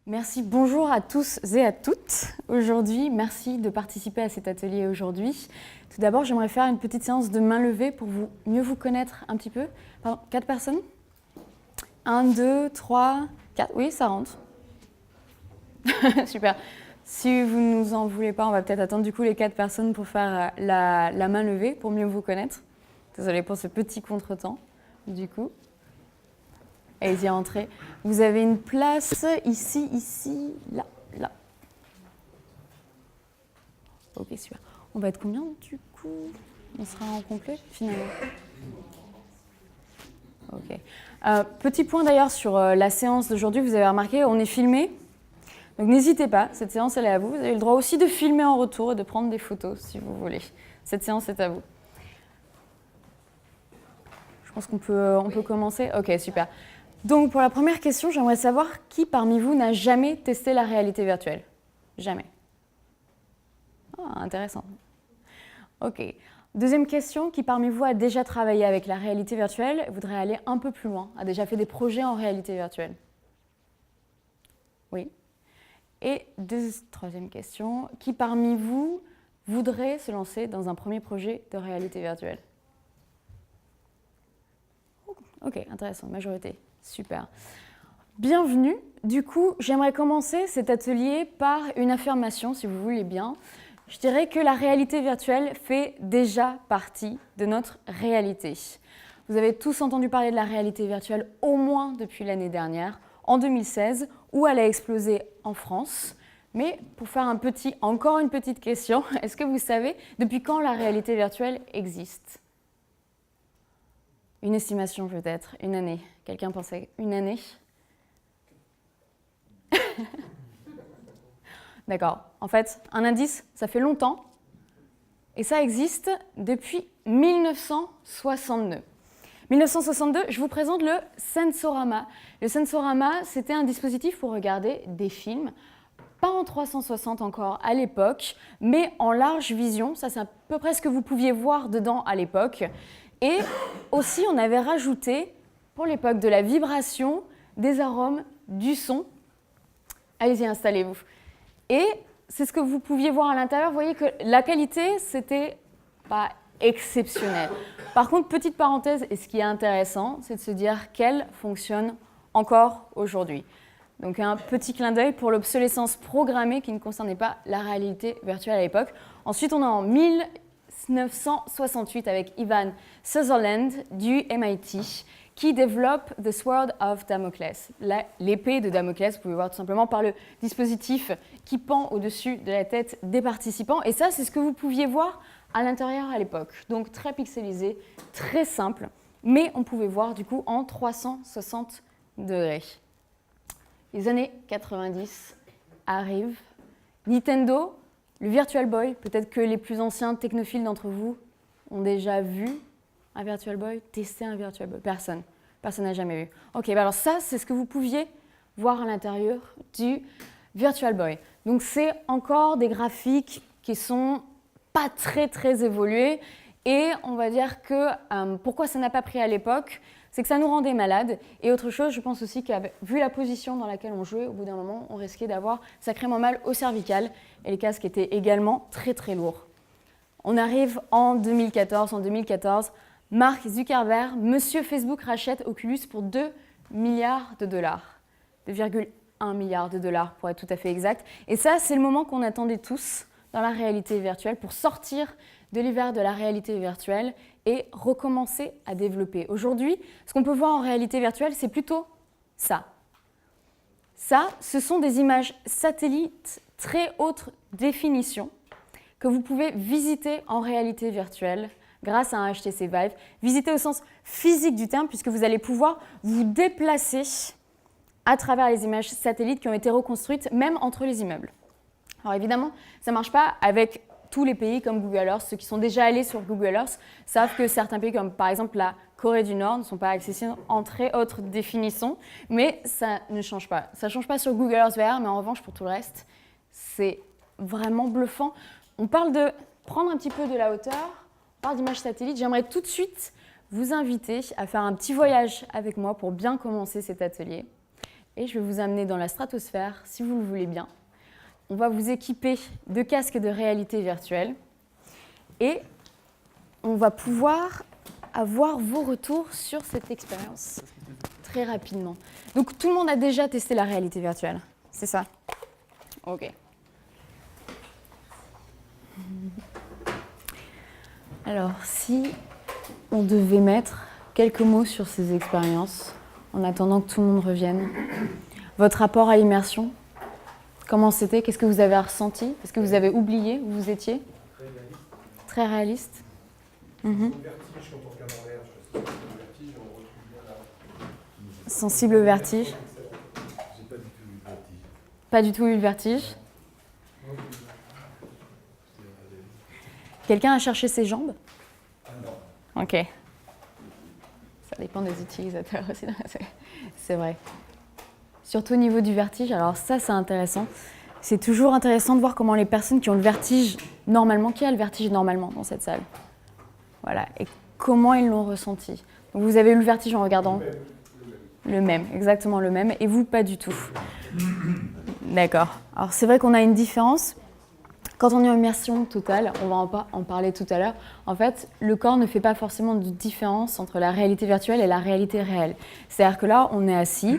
Merci, bonjour à tous et à toutes. Aujourd'hui, merci de participer à cet atelier aujourd'hui. Tout d'abord, j'aimerais faire une petite séance de main levée pour mieux vous connaître un petit peu. Pardon, 4 personnes 1, 2, 3, 4. Oui, ça rentre. Super. Si vous ne nous en voulez pas, on va peut-être attendre du coup les 4 personnes pour faire la main levée, pour mieux vous connaître. Désolée pour ce petit contretemps, du coup. Allez-y, entrez. Vous avez une place ici, ici, là, là. Ok, super. On va être combien du coup? On sera en complet finalement. Ok. Petit point d'ailleurs sur la séance d'aujourd'hui, vous avez remarqué, on est filmé. Donc n'hésitez pas, cette séance elle est à vous. Vous avez le droit aussi de filmer en retour et de prendre des photos si vous voulez. Cette séance est à vous. Je pense qu'on peut commencer. Ok, super. Donc pour la première question, j'aimerais savoir qui parmi vous n'a jamais testé la réalité virtuelle? Jamais. Ah, intéressant. Ok. Deuxième question, qui parmi vous a déjà travaillé avec la réalité virtuelle et voudrait aller un peu plus loin, a déjà fait des projets en réalité virtuelle? Oui. Et troisième question, qui parmi vous voudrait se lancer dans un premier projet de réalité virtuelle? Ok, intéressant, majorité. Super. Bienvenue. Du coup, j'aimerais commencer cet atelier par une affirmation, si vous voulez bien. Je dirais que la réalité virtuelle fait déjà partie de notre réalité. Vous avez tous entendu parler de la réalité virtuelle au moins depuis l'année dernière, en 2016, où elle a explosé en France. Mais pour faire encore une petite question, est-ce que vous savez depuis quand la réalité virtuelle existe? Une estimation peut-être, une année. Quelqu'un pensait une année? D'accord. En fait, un indice, ça fait longtemps. Et ça existe depuis 1962. 1962, je vous présente le Sensorama. Le Sensorama, c'était un dispositif pour regarder des films, pas en 360 encore à l'époque, mais en large vision. Ça, c'est à peu près ce que vous pouviez voir dedans à l'époque. Et aussi, on avait rajouté, pour l'époque, de la vibration, des arômes, du son. Allez-y, installez-vous. Et c'est ce que vous pouviez voir à l'intérieur. Vous voyez que la qualité, c'était pas exceptionnel. Par contre, petite parenthèse, et ce qui est intéressant, c'est de se dire qu'elle fonctionne encore aujourd'hui. Donc un petit clin d'œil pour l'obsolescence programmée qui ne concernait pas la réalité virtuelle à l'époque. Ensuite, on est en 1968 avec Ivan Sutherland du MIT qui développe The Sword of Damocles, l'épée de Damoclès. Vous pouvez voir tout simplement par le dispositif qui pend au-dessus de la tête des participants. Et ça, c'est ce que vous pouviez voir à l'intérieur à l'époque. Donc très pixelisé, très simple, mais on pouvait voir du coup en 360 degrés. Les années 90 arrivent. Nintendo, le Virtual Boy, peut-être que les plus anciens technophiles d'entre vous ont déjà vu un Virtual Boy, tester un Virtual Boy. Personne. Personne n'a jamais vu. Ok, bah alors ça, c'est ce que vous pouviez voir à l'intérieur du Virtual Boy. Donc c'est encore des graphiques qui sont pas très évolués. Et on va dire que pourquoi ça n'a pas pris à l'époque, c'est que ça nous rendait malades. Et autre chose, je pense aussi qu'avec vu la position dans laquelle on jouait, au bout d'un moment, on risquait d'avoir sacrément mal au cervical. Et les casques étaient également très lourds. On arrive en 2014. En 2014, Mark Zuckerberg, monsieur Facebook, rachète Oculus pour 2 milliards de dollars. 2,1 milliards de dollars pour être tout à fait exact. Et ça, c'est le moment qu'on attendait tous dans la réalité virtuelle pour sortir de l'hiver de la réalité virtuelle et recommencer à développer. Aujourd'hui, ce qu'on peut voir en réalité virtuelle, c'est plutôt ça. Ça, ce sont des images satellites très haute définition que vous pouvez visiter en réalité virtuelle grâce à un HTC Vive. Visiter au sens physique du terme, puisque vous allez pouvoir vous déplacer à travers les images satellites qui ont été reconstruites, même entre les immeubles. Alors évidemment, ça ne marche pas avec tous les pays comme Google Earth. Ceux qui sont déjà allés sur Google Earth savent que certains pays, comme par exemple la Corée du Nord, ne sont pas accessibles en très haute définition, mais ça ne change pas. Ça ne change pas sur Google Earth VR, mais en revanche, pour tout le reste, c'est vraiment bluffant. On parle de prendre un petit peu de la hauteur, on parle d'images satellites. J'aimerais tout de suite vous inviter à faire un petit voyage avec moi pour bien commencer cet atelier. et je vais vous amener dans la stratosphère, si vous le voulez bien. On va vous équiper de casques de réalité virtuelle et on va pouvoir avoir vos retours sur cette expérience très rapidement. Donc tout le monde a déjà testé la réalité virtuelle, c'est ça? Ok. Alors si on devait mettre quelques mots sur ces expériences, en attendant que tout le monde revienne, votre rapport à l'immersion, comment c'était? Qu'est-ce que vous avez ressenti? Est-ce que vous avez oublié où vous étiez? Très réaliste. Vertige quand on regarde en l'air, je sais pas, le vertige, on retrouve bien là. Sensible au vertige. J'ai pas du tout eu le vertige. Pas du tout eu le vertige. Quelqu'un a cherché ses jambes? Ah non. Ok. Ça dépend des utilisateurs aussi. C'est vrai. Surtout au niveau du vertige, alors ça c'est intéressant. C'est toujours intéressant de voir comment les personnes qui ont le vertige normalement, qui a le vertige normalement dans cette salle? Voilà, et comment ils l'ont ressenti. Donc vous avez eu le vertige en regardant le même, exactement le même, et vous pas du tout. D'accord. Alors c'est vrai qu'on a une différence. Quand on est en immersion totale, on va en parler tout à l'heure, en fait, le corps ne fait pas forcément de différence entre la réalité virtuelle et la réalité réelle. C'est-à-dire que là, on est assis,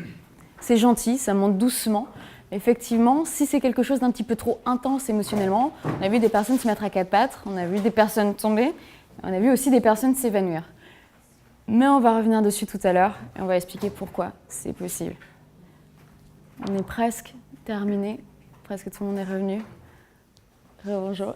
c'est gentil, ça monte doucement. Effectivement, si c'est quelque chose d'un petit peu trop intense émotionnellement, on a vu des personnes se mettre à quatre pattes, on a vu des personnes tomber, on a vu aussi des personnes s'évanouir. Mais on va revenir dessus tout à l'heure et on va expliquer pourquoi c'est possible. On est presque terminé, presque tout le monde est revenu. Bonjour.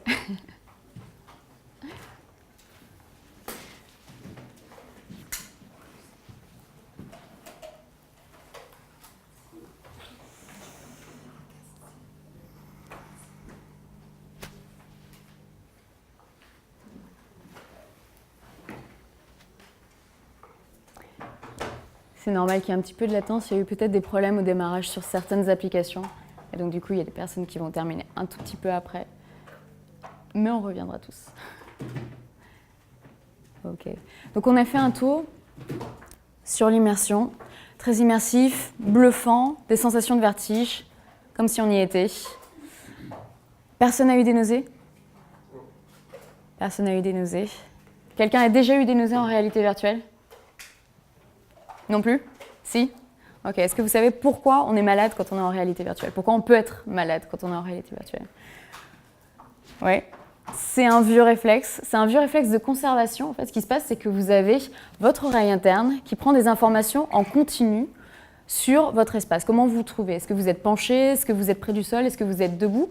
C'est normal qu'il y ait un petit peu de latence. Il y a eu peut-être des problèmes au démarrage sur certaines applications. Et donc, du coup, il y a des personnes qui vont terminer un tout petit peu après. Mais on reviendra tous. Ok. Donc, on a fait un tour sur l'immersion. Très immersif, bluffant, des sensations de vertige, comme si on y était. Personne n'a eu des nausées? Personne n'a eu des nausées. Quelqu'un a déjà eu des nausées en réalité virtuelle? Non plus? Si? Ok. Est-ce que vous savez pourquoi on est malade quand on est en réalité virtuelle? Pourquoi on peut être malade quand on est en réalité virtuelle? Oui. C'est un vieux réflexe. C'est un vieux réflexe de conservation. En fait, ce qui se passe, c'est que vous avez votre oreille interne qui prend des informations en continu sur votre espace. Comment vous vous trouvez? Est-ce que vous êtes penché? Est-ce que vous êtes près du sol? Est-ce que vous êtes debout?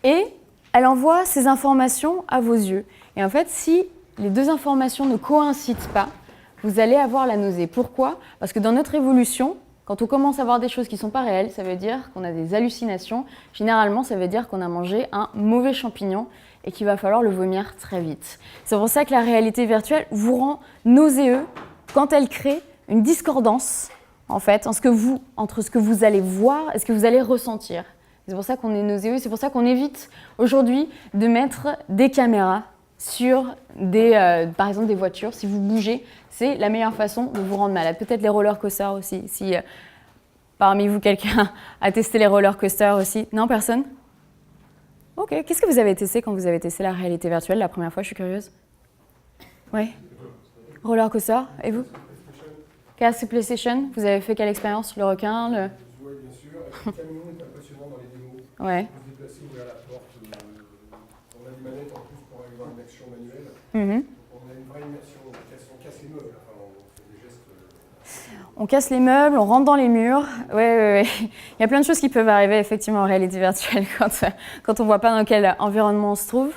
Et elle envoie ces informations à vos yeux. Et en fait, si les deux informations ne coïncident pas, vous allez avoir la nausée. Pourquoi? Parce que dans notre évolution, quand on commence à voir des choses qui ne sont pas réelles, ça veut dire qu'on a des hallucinations. Généralement, ça veut dire qu'on a mangé un mauvais champignon et qu'il va falloir le vomir très vite. C'est pour ça que la réalité virtuelle vous rend nauséeux quand elle crée une discordance en fait, entre ce que vous allez voir et ce que vous allez ressentir. C'est pour ça qu'on est nauséeux, c'est pour ça qu'on évite aujourd'hui de mettre des caméras sur par exemple des voitures. Si vous bougez, c'est la meilleure façon de vous rendre malade. Peut-être les roller coasters aussi, si parmi vous quelqu'un a testé les roller coasters aussi. Non, personne? Ok, qu'est-ce que vous avez testé quand vous avez testé la réalité virtuelle la première fois? Je suis curieuse. Oui. Roller coaster, et vous? Casque PlayStation, vous avez fait quelle expérience? Le requin, le... Oui, bien sûr. Le camion est impressionnant dans les démos. Ouais. Vous vous déplacez, ouvrir la porte. On a des manettes en plus pour avoir une action manuelle. On a une vraie immersion. On casse les meubles. Enfin, on fait des gestes. On casse les meubles, on rentre dans les murs. Ouais. Il y a plein de choses qui peuvent arriver effectivement en réalité virtuelle quand on ne voit pas dans quel environnement on se trouve.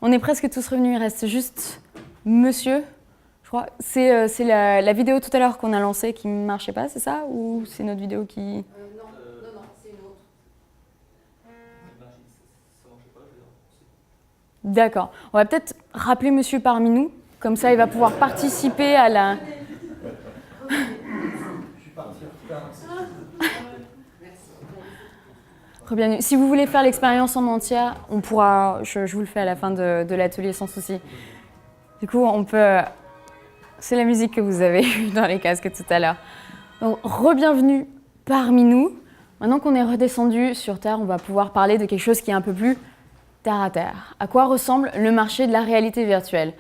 On est presque tous revenus, il reste juste monsieur, je crois. C'est la vidéo tout à l'heure qu'on a lancée qui ne marchait pas, c'est ça? Ou c'est notre vidéo qui... Non, c'est une autre. D'accord. On va peut-être rappeler monsieur parmi nous, comme ça il va pouvoir participer à la... Bienvenue. Si vous voulez faire l'expérience en entière, on pourra, je vous le fais à la fin de l'atelier sans souci. Du coup, on peut... C'est la musique que vous avez eue dans les casques tout à l'heure. Donc, re-bienvenue parmi nous. Maintenant qu'on est redescendu sur Terre, on va pouvoir parler de quelque chose qui est un peu plus terre à terre. À quoi ressemble le marché de la réalité virtuelle?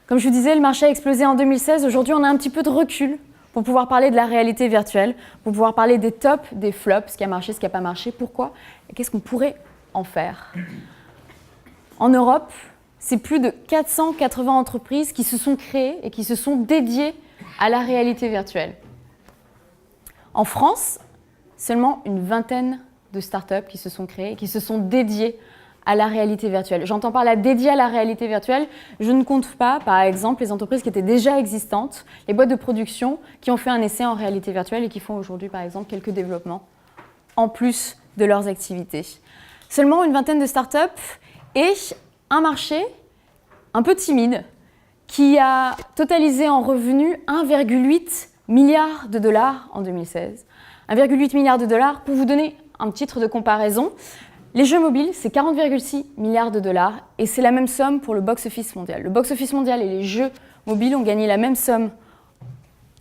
Comme je vous disais, le marché a explosé en 2016. Aujourd'hui, on a un petit peu de recul pour pouvoir parler de la réalité virtuelle, pour pouvoir parler des tops, des flops, ce qui a marché, ce qui n'a pas marché, pourquoi, et qu'est-ce qu'on pourrait en faire. En Europe, c'est plus de 480 entreprises qui se sont créées et qui se sont dédiées à la réalité virtuelle. En France, seulement une vingtaine de startups qui se sont créées et qui se sont dédiées à la réalité virtuelle. J'entends par là dédiées à la réalité virtuelle, je ne compte pas, par exemple, les entreprises qui étaient déjà existantes, les boîtes de production qui ont fait un essai en réalité virtuelle et qui font aujourd'hui, par exemple, quelques développements en plus de leurs activités. Seulement une vingtaine de startups et un marché un peu timide qui a totalisé en revenus 1,8 milliard de dollars en 2016. 1,8 milliard de dollars, pour vous donner un titre de comparaison, les jeux mobiles, c'est 40,6 milliards de dollars et c'est la même somme pour le box-office mondial. Le box-office mondial et les jeux mobiles ont gagné la même somme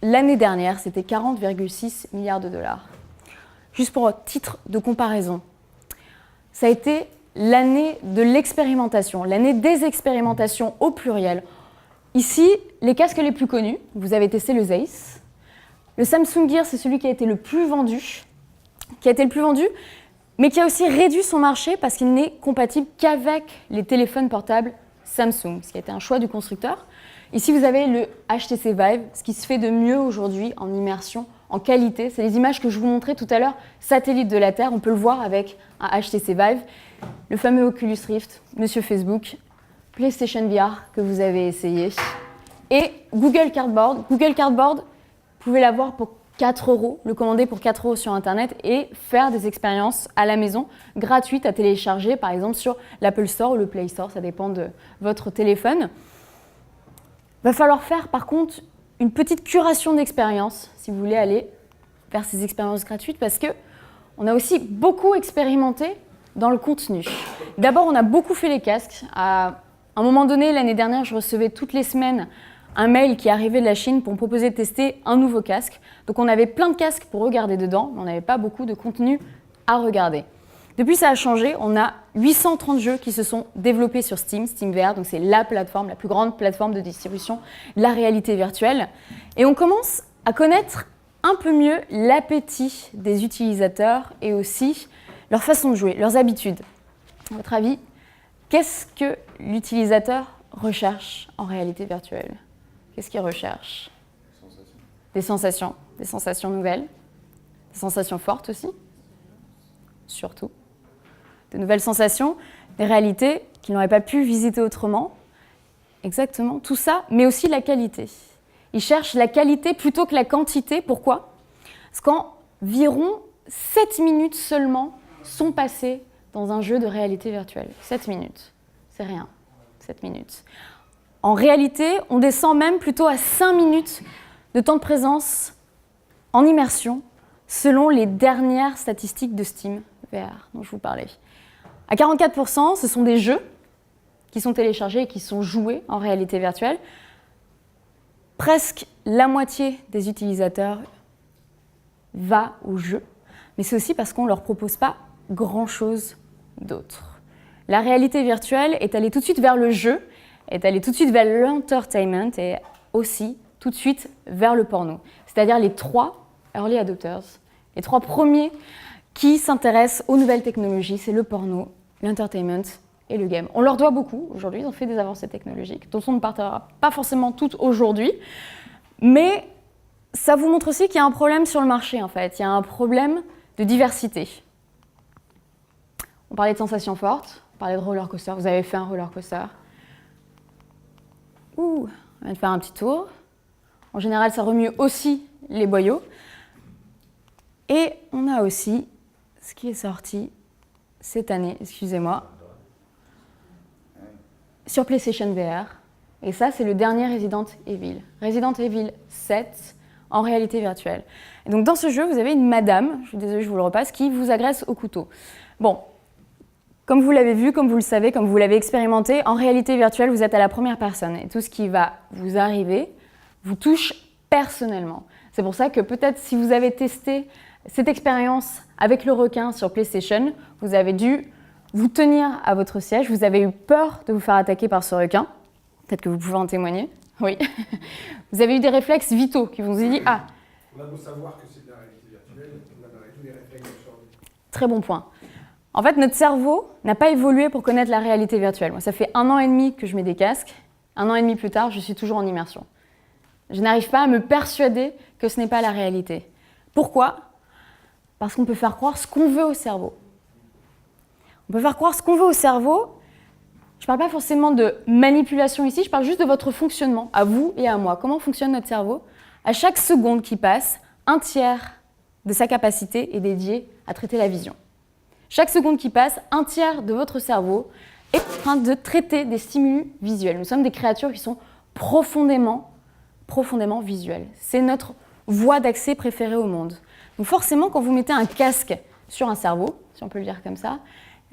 l'année dernière, c'était 40,6 milliards de dollars. Juste pour titre de comparaison, ça a été l'année de l'expérimentation, l'année des expérimentations au pluriel. Ici, les casques les plus connus, vous avez testé le Zeiss. Le Samsung Gear, c'est celui qui a été le plus vendu, mais qui a aussi réduit son marché parce qu'il n'est compatible qu'avec les téléphones portables Samsung, ce qui a été un choix du constructeur. Ici, vous avez le HTC Vive, ce qui se fait de mieux aujourd'hui en immersion, en qualité. C'est les images que je vous montrais tout à l'heure, satellite de la Terre, on peut le voir avec un HTC Vive. Le fameux Oculus Rift, Monsieur Facebook, PlayStation VR que vous avez essayé, et Google Cardboard. Google Cardboard, vous pouvez l'avoir pour 4 €, le commander pour 4 € sur Internet et faire des expériences à la maison gratuites à télécharger, par exemple sur l'Apple Store ou le Play Store, ça dépend de votre téléphone. Il va falloir faire par contre une petite curation d'expériences si vous voulez aller vers ces expériences gratuites parce qu'on a aussi beaucoup expérimenté dans le contenu. D'abord, on a beaucoup fait les casques. À un moment donné, l'année dernière, je recevais toutes les semaines un mail qui arrivait de la Chine pour me proposer de tester un nouveau casque. Donc on avait plein de casques pour regarder dedans, mais on n'avait pas beaucoup de contenu à regarder. Depuis, ça a changé. On a 830 jeux qui se sont développés sur Steam, SteamVR, donc c'est la plateforme, la plus grande plateforme de distribution de la réalité virtuelle. Et on commence à connaître un peu mieux l'appétit des utilisateurs et aussi leur façon de jouer, leurs habitudes. À votre avis, qu'est-ce que l'utilisateur recherche en réalité virtuelle? Qu'est-ce qu'il recherche? Des sensations nouvelles, des sensations fortes aussi, surtout. De nouvelles sensations, des réalités qu'ils n'auraient pas pu visiter autrement. Exactement, tout ça, mais aussi la qualité. Ils cherchent la qualité plutôt que la quantité. Pourquoi? Parce qu'environ 7 minutes seulement sont passées dans un jeu de réalité virtuelle. 7 minutes, c'est rien, 7 minutes. En réalité, on descend même plutôt à 5 minutes de temps de présence en immersion, selon les dernières statistiques de Steam VR dont je vous parlais. À 44%, ce sont des jeux qui sont téléchargés et qui sont joués en réalité virtuelle. Presque la moitié des utilisateurs va au jeu, mais c'est aussi parce qu'on ne leur propose pas grand-chose d'autre. La réalité virtuelle est allée tout de suite vers le jeu, est allée tout de suite vers l'entertainment et aussi tout de suite vers le porno. C'est-à-dire les 3 early adopters, les 3 premiers qui s'intéressent aux nouvelles technologies, c'est le porno, l'entertainment et le game. On leur doit beaucoup aujourd'hui, ils ont fait des avancées technologiques dont on ne partira pas forcément toutes aujourd'hui, mais ça vous montre aussi qu'il y a un problème sur le marché en fait, il y a un problème de diversité. On parlait de sensations fortes, on parlait de roller coaster, vous avez fait un roller coaster. On vient de faire un petit tour. En général, ça remue aussi les boyaux. Et on a aussi ce qui est sorti cette année, excusez-moi, sur PlayStation VR. Et ça, c'est le dernier Resident Evil. Resident Evil 7 en réalité virtuelle. Et donc dans ce jeu, vous avez une madame, je suis désolée, je vous le repasse, qui vous agresse au couteau. Bon, comme vous l'avez vu, comme vous le savez, comme vous l'avez expérimenté, en réalité virtuelle, vous êtes à la première personne. Et tout ce qui va vous arriver vous touche personnellement. C'est pour ça que peut-être si vous avez testé cette expérience avec le requin sur PlayStation, vous avez dû vous tenir à votre siège, vous avez eu peur de vous faire attaquer par ce requin. Peut-être que vous pouvez en témoigner. Oui. Vous avez eu des réflexes vitaux qui vous ont dit « Ah !» On a beau savoir que c'est de la réalité virtuelle, on a malgré tout des réflexes de survie. Très bon point. En fait, notre cerveau n'a pas évolué pour connaître la réalité virtuelle. Moi, ça fait 1 an et demi que je mets des casques. 1 an et demi plus tard, je suis toujours en immersion. Je n'arrive pas à me persuader que ce n'est pas la réalité. Pourquoi ? Parce qu'on peut faire croire ce qu'on veut au cerveau. On peut faire croire ce qu'on veut au cerveau. Je ne parle pas forcément de manipulation ici, je parle juste de votre fonctionnement, à vous et à moi. Comment fonctionne notre cerveau ? À chaque seconde qui passe, 1/3 de sa capacité est dédiée à traiter la vision. Chaque seconde qui passe, 1/3 de votre cerveau est en train de traiter des stimuli visuels. Nous sommes des créatures qui sont profondément visuelles. C'est notre voie d'accès préférée au monde. Donc forcément, quand vous mettez un casque sur un cerveau, si on peut le dire comme ça,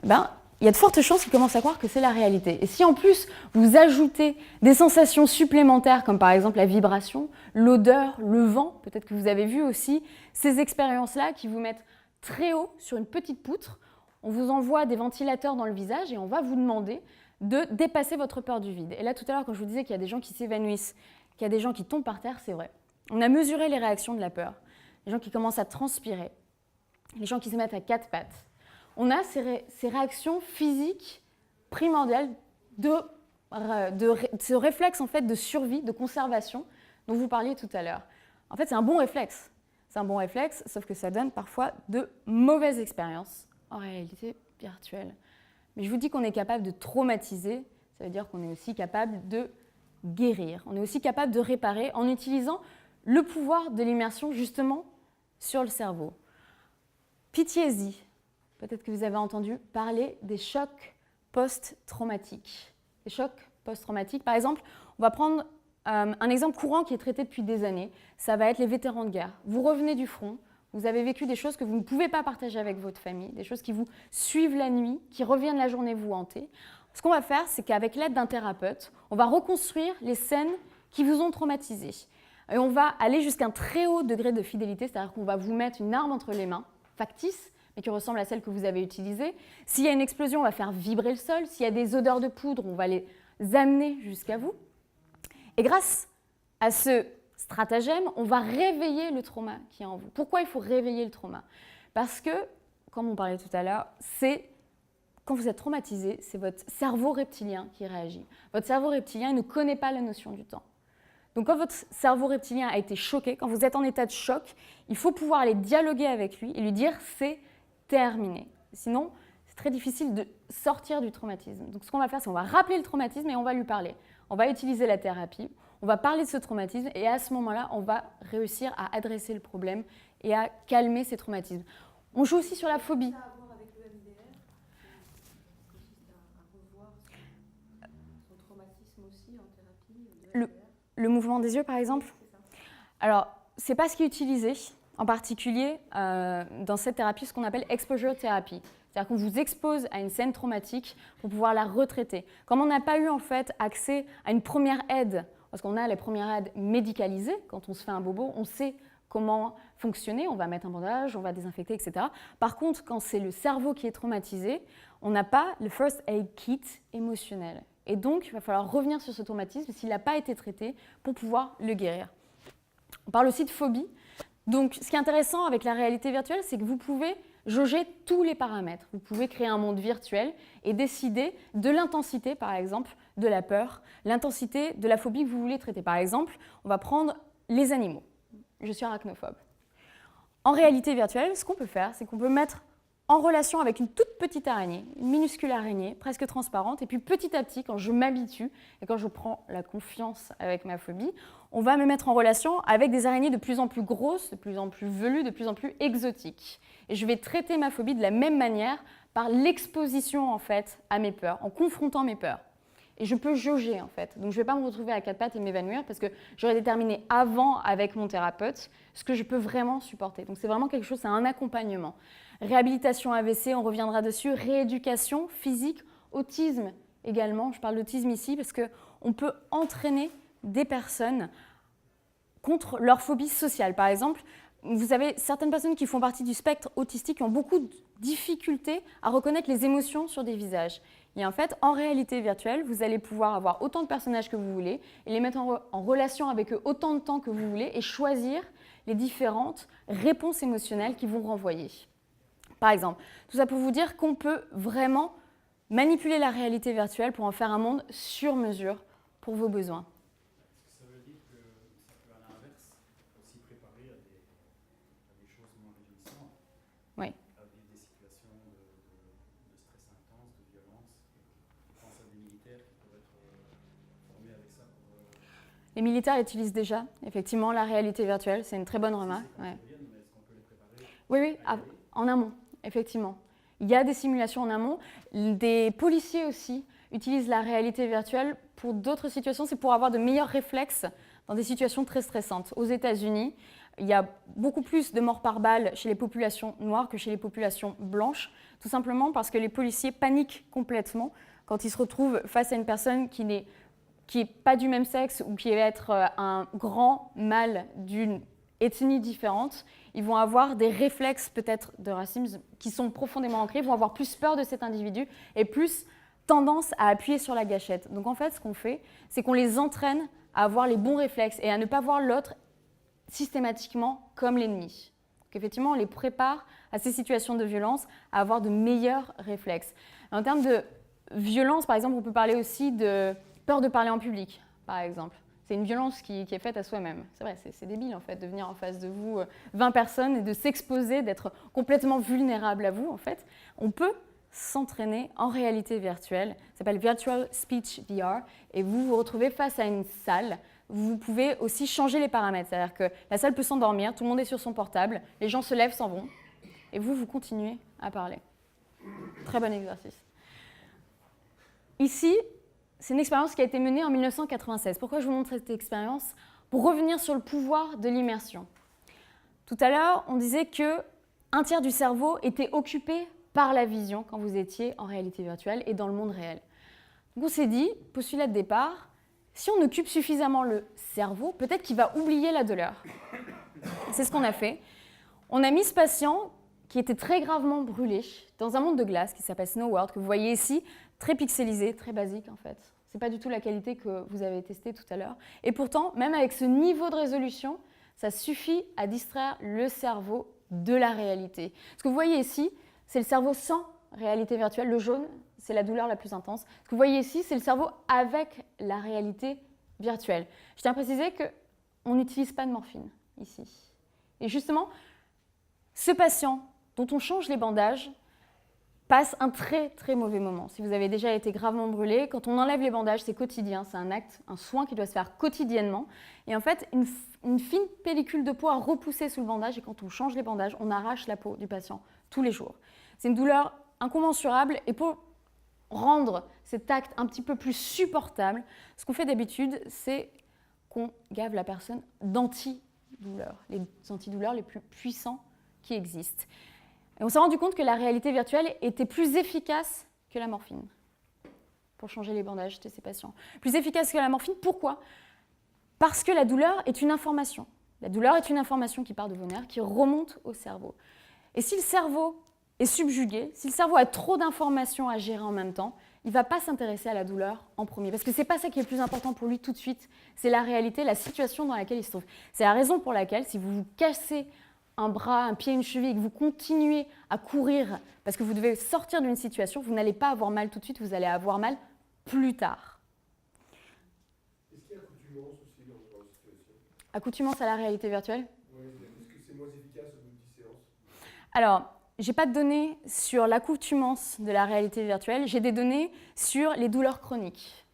il y a de fortes chances qu'il commence à croire que c'est la réalité. Et si en plus vous ajoutez des sensations supplémentaires, comme par exemple la vibration, l'odeur, le vent, peut-être que vous avez vu aussi ces expériences-là qui vous mettent très haut sur une petite poutre, on vous envoie des ventilateurs dans le visage et on va vous demander de dépasser votre peur du vide. Et là, tout à l'heure, quand je vous disais qu'il y a des gens qui s'évanouissent, qu'il y a des gens qui tombent par terre, c'est vrai. On a mesuré les réactions de la peur. Les gens qui commencent à transpirer, les gens qui se mettent à 4 pattes. On a ces réactions physiques primordiales de ce réflexe en fait, de survie, de conservation dont vous parliez tout à l'heure. En fait, c'est un bon réflexe. C'est un bon réflexe, sauf que ça donne parfois de mauvaises expériences en réalité virtuelle. Mais je vous dis qu'on est capable de traumatiser, ça veut dire qu'on est aussi capable de guérir. On est aussi capable de réparer en utilisant le pouvoir de l'immersion justement sur le cerveau. PTSD, peut-être que vous avez entendu parler des chocs post-traumatiques. Les chocs post-traumatiques, par exemple, on va prendre un exemple courant qui est traité depuis des années, ça va être les vétérans de guerre. Vous revenez du front, vous avez vécu des choses que vous ne pouvez pas partager avec votre famille, des choses qui vous suivent la nuit, qui reviennent la journée vous hanter. Ce qu'on va faire, c'est qu'avec l'aide d'un thérapeute, on va reconstruire les scènes qui vous ont traumatisé. Et on va aller jusqu'à un très haut degré de fidélité, c'est-à-dire qu'on va vous mettre une arme entre les mains, factice, mais qui ressemble à celle que vous avez utilisée. S'il y a une explosion, on va faire vibrer le sol. S'il y a des odeurs de poudre, on va les amener jusqu'à vous. Et grâce à ce stratagème, on va réveiller le trauma qui est en vous. Pourquoi il faut réveiller le trauma ? Parce que, comme on parlait tout à l'heure, quand vous êtes traumatisé, c'est votre cerveau reptilien qui réagit. Votre cerveau reptilien ne connaît pas la notion du temps. Donc quand votre cerveau reptilien a été choqué, quand vous êtes en état de choc, il faut pouvoir aller dialoguer avec lui et lui dire « c'est terminé ». Sinon, c'est très difficile de sortir du traumatisme. Donc ce qu'on va faire, c'est qu'on va rappeler le traumatisme et on va lui parler. On va utiliser la thérapie, on va parler de ce traumatisme et à ce moment-là, on va réussir à adresser le problème et à calmer ces traumatismes. On joue aussi sur la phobie. Ça a à voir avec le MDR, qui consiste à revoir son traumatisme aussi en thérapie. Le mouvement des yeux, par exemple ? Alors, ce n'est pas ce qui est utilisé, en particulier dans cette thérapie, ce qu'on appelle exposure therapy. C'est-à-dire qu'on vous expose à une scène traumatique pour pouvoir la retraiter. Comme on n'a pas eu en fait accès à une première aide, parce qu'on a les premières aides médicalisées, quand on se fait un bobo, on sait comment fonctionner, on va mettre un bandage, on va désinfecter, etc. Par contre, quand c'est le cerveau qui est traumatisé, on n'a pas le first aid kit émotionnel. Et donc, il va falloir revenir sur ce traumatisme s'il n'a pas été traité pour pouvoir le guérir. On parle aussi de phobie. Donc, ce qui est intéressant avec la réalité virtuelle, c'est que vous pouvez jauger tous les paramètres. Vous pouvez créer un monde virtuel et décider de l'intensité, par exemple, de la peur, l'intensité de la phobie que vous voulez traiter. Par exemple, on va prendre les animaux. Je suis arachnophobe. En réalité virtuelle, ce qu'on peut faire, c'est qu'on peut mettre en relation avec une toute petite araignée, une minuscule araignée, presque transparente, et puis petit à petit, quand je m'habitue et quand je prends la confiance avec ma phobie, on va me mettre en relation avec des araignées de plus en plus grosses, de plus en plus velues, de plus en plus exotiques. Et je vais traiter ma phobie de la même manière par l'exposition en fait à mes peurs, en confrontant mes peurs. Et je peux jauger en fait. Donc je ne vais pas me retrouver à 4 pattes et m'évanouir parce que j'aurais déterminé avant avec mon thérapeute ce que je peux vraiment supporter. Donc c'est vraiment quelque chose, c'est un accompagnement. Réhabilitation AVC, on reviendra dessus. Rééducation physique, autisme également. Je parle d'autisme ici parce qu'on peut entraîner des personnes contre leur phobie sociale. Par exemple, vous avez certaines personnes qui font partie du spectre autistique qui ont beaucoup de difficultés à reconnaître les émotions sur des visages. Et en fait, en réalité virtuelle, vous allez pouvoir avoir autant de personnages que vous voulez et les mettre en relation avec eux autant de temps que vous voulez et choisir les différentes réponses émotionnelles qu'ils vont renvoyer. Par exemple, tout ça pour vous dire qu'on peut vraiment manipuler la réalité virtuelle pour en faire un monde sur mesure pour vos besoins. Est-ce que ça veut dire que ça peut, à l'inverse, aussi préparer à des choses moins réjouissantes? Oui. À des situations de stress intense, de violence. Je pense à des militaires qui peuvent être formés avec ça. Les militaires utilisent déjà, effectivement, la réalité virtuelle. C'est une très bonne remarque. Ouais. Mais est-ce qu'on peut les préparer? Oui, en amont, effectivement. Il y a des simulations en amont. Des policiers aussi utilisent la réalité virtuelle pour d'autres situations. C'est pour avoir de meilleurs réflexes dans des situations très stressantes. Aux États-Unis, il y a beaucoup plus de morts par balle chez les populations noires que chez les populations blanches, tout simplement parce que les policiers paniquent complètement quand ils se retrouvent face à une personne qui n'est pas du même sexe ou qui va être un grand mâle d'une ethnie différente. Ils vont avoir des réflexes peut-être de racisme qui sont profondément ancrés, ils vont avoir plus peur de cet individu et plus tendance à appuyer sur la gâchette. Donc en fait, ce qu'on fait, c'est qu'on les entraîne à avoir les bons réflexes et à ne pas voir l'autre systématiquement comme l'ennemi. Donc effectivement, on les prépare à ces situations de violence, à avoir de meilleurs réflexes. En termes de violence, par exemple, on peut parler aussi de peur de parler en public, par exemple. C'est une violence qui est faite à soi-même. C'est vrai, c'est débile en fait de venir en face de vous 20 personnes et de s'exposer, d'être complètement vulnérable à vous en fait. On peut s'entraîner en réalité virtuelle, ça s'appelle Virtual Speech VR, et vous vous retrouvez face à une salle. Vous pouvez aussi changer les paramètres, c'est-à-dire que la salle peut s'endormir, tout le monde est sur son portable, les gens se lèvent, s'en vont, et vous continuez à parler. Très bon exercice. Ici, c'est une expérience qui a été menée en 1996. Pourquoi je vous montre cette expérience? Pour revenir sur le pouvoir de l'immersion. Tout à l'heure, on disait qu'un tiers du cerveau était occupé par la vision quand vous étiez en réalité virtuelle et dans le monde réel. Donc on s'est dit, postulat de départ, si on occupe suffisamment le cerveau, peut-être qu'il va oublier la douleur. C'est ce qu'on a fait. On a mis ce patient qui était très gravement brûlé dans un monde de glace qui s'appelle Snow World, que vous voyez ici, très pixelisé, très basique en fait. Ce n'est pas du tout la qualité que vous avez testée tout à l'heure. Et pourtant, même avec ce niveau de résolution, ça suffit à distraire le cerveau de la réalité. Ce que vous voyez ici, c'est le cerveau sans réalité virtuelle. Le jaune, c'est la douleur la plus intense. Ce que vous voyez ici, c'est le cerveau avec la réalité virtuelle. Je tiens à préciser qu'on n'utilise pas de morphine ici. Et justement, ce patient dont on change les bandages passe un très très mauvais moment. Si vous avez déjà été gravement brûlé, quand on enlève les bandages, c'est quotidien, c'est un acte, un soin qui doit se faire quotidiennement. Et en fait, une fine pellicule de peau a repoussé sous le bandage et quand on change les bandages, on arrache la peau du patient tous les jours. C'est une douleur incommensurable et pour rendre cet acte un petit peu plus supportable, ce qu'on fait d'habitude, c'est qu'on gave la personne d'antidouleurs, les antidouleurs les plus puissants qui existent. Et on s'est rendu compte que la réalité virtuelle était plus efficace que la morphine pour changer les bandages de ces patients. Plus efficace que la morphine, pourquoi? Parce que la douleur est une information. La douleur est une information qui part de vos nerfs, qui remonte au cerveau. Et si le cerveau est subjugué, si le cerveau a trop d'informations à gérer en même temps, il ne va pas s'intéresser à la douleur en premier. Parce que ce n'est pas ça qui est le plus important pour lui tout de suite, c'est la réalité, la situation dans laquelle il se trouve. C'est la raison pour laquelle, si vous vous cassez un bras, un pied, une cheville, et que vous continuez à courir parce que vous devez sortir d'une situation, vous n'allez pas avoir mal tout de suite, vous allez avoir mal plus tard. Est-ce qu'il y a accoutumance aussi dans ce genre de situation? Accoutumance à la réalité virtuelle? Oui, est-ce que c'est moins efficace au bout de 10 séances? Alors, je n'ai pas de données sur l'accoutumance de la réalité virtuelle, j'ai des données sur les douleurs chroniques.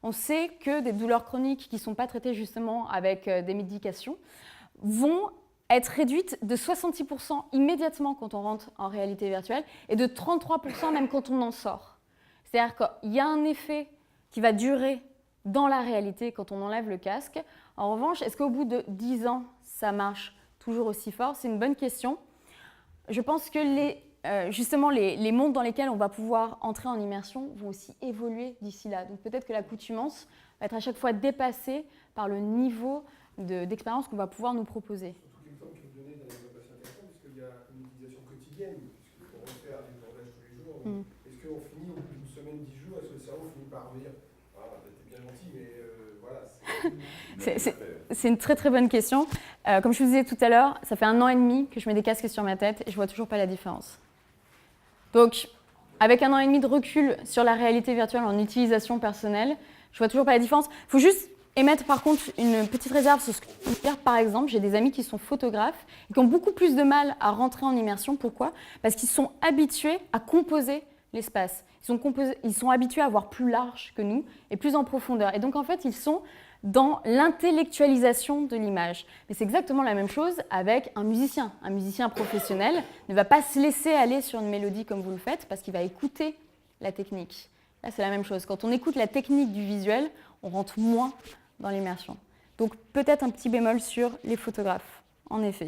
On sait que des douleurs chroniques qui ne sont pas traitées justement avec des médications vont être réduite de 66% immédiatement quand on rentre en réalité virtuelle et de 33% même quand on en sort. C'est-à-dire qu'il y a un effet qui va durer dans la réalité quand on enlève le casque. En revanche, est-ce qu'au bout de 10 ans, ça marche toujours aussi fort? C'est une bonne question. Je pense que justement les mondes dans lesquels on va pouvoir entrer en immersion vont aussi évoluer d'ici là. Donc peut-être que l'accoutumance va être à chaque fois dépassée par le niveau d'expérience qu'on va pouvoir nous proposer. L'exemple que vous donnez Est-ce qu'on finit au bout d'une semaine, 10 jours, est-ce que le cerveau finit par dire « Ah, t'es bien gentil, mais voilà. » C'est une très très bonne question. Comme je vous disais tout à l'heure, ça fait 1 an et demi que je mets des casques sur ma tête et je vois toujours pas la différence. Donc, avec 1 an et demi de recul sur la réalité virtuelle en utilisation personnelle, je vois toujours pas la différence. Il faut juste émettre par contre une petite réserve sur ce que je veux dire. Par exemple, j'ai des amis qui sont photographes et qui ont beaucoup plus de mal à rentrer en immersion. Pourquoi ? Parce qu'ils sont habitués à composer l'espace. Ils sont habitués à voir plus large que nous et plus en profondeur. Et donc en fait, ils sont dans l'intellectualisation de l'image. Mais c'est exactement la même chose avec un musicien. Un musicien professionnel ne va pas se laisser aller sur une mélodie comme vous le faites parce qu'il va écouter la technique. Là, c'est la même chose. Quand on écoute la technique du visuel, on rentre moins dans l'immersion. Donc peut-être un petit bémol sur les photographes, en effet.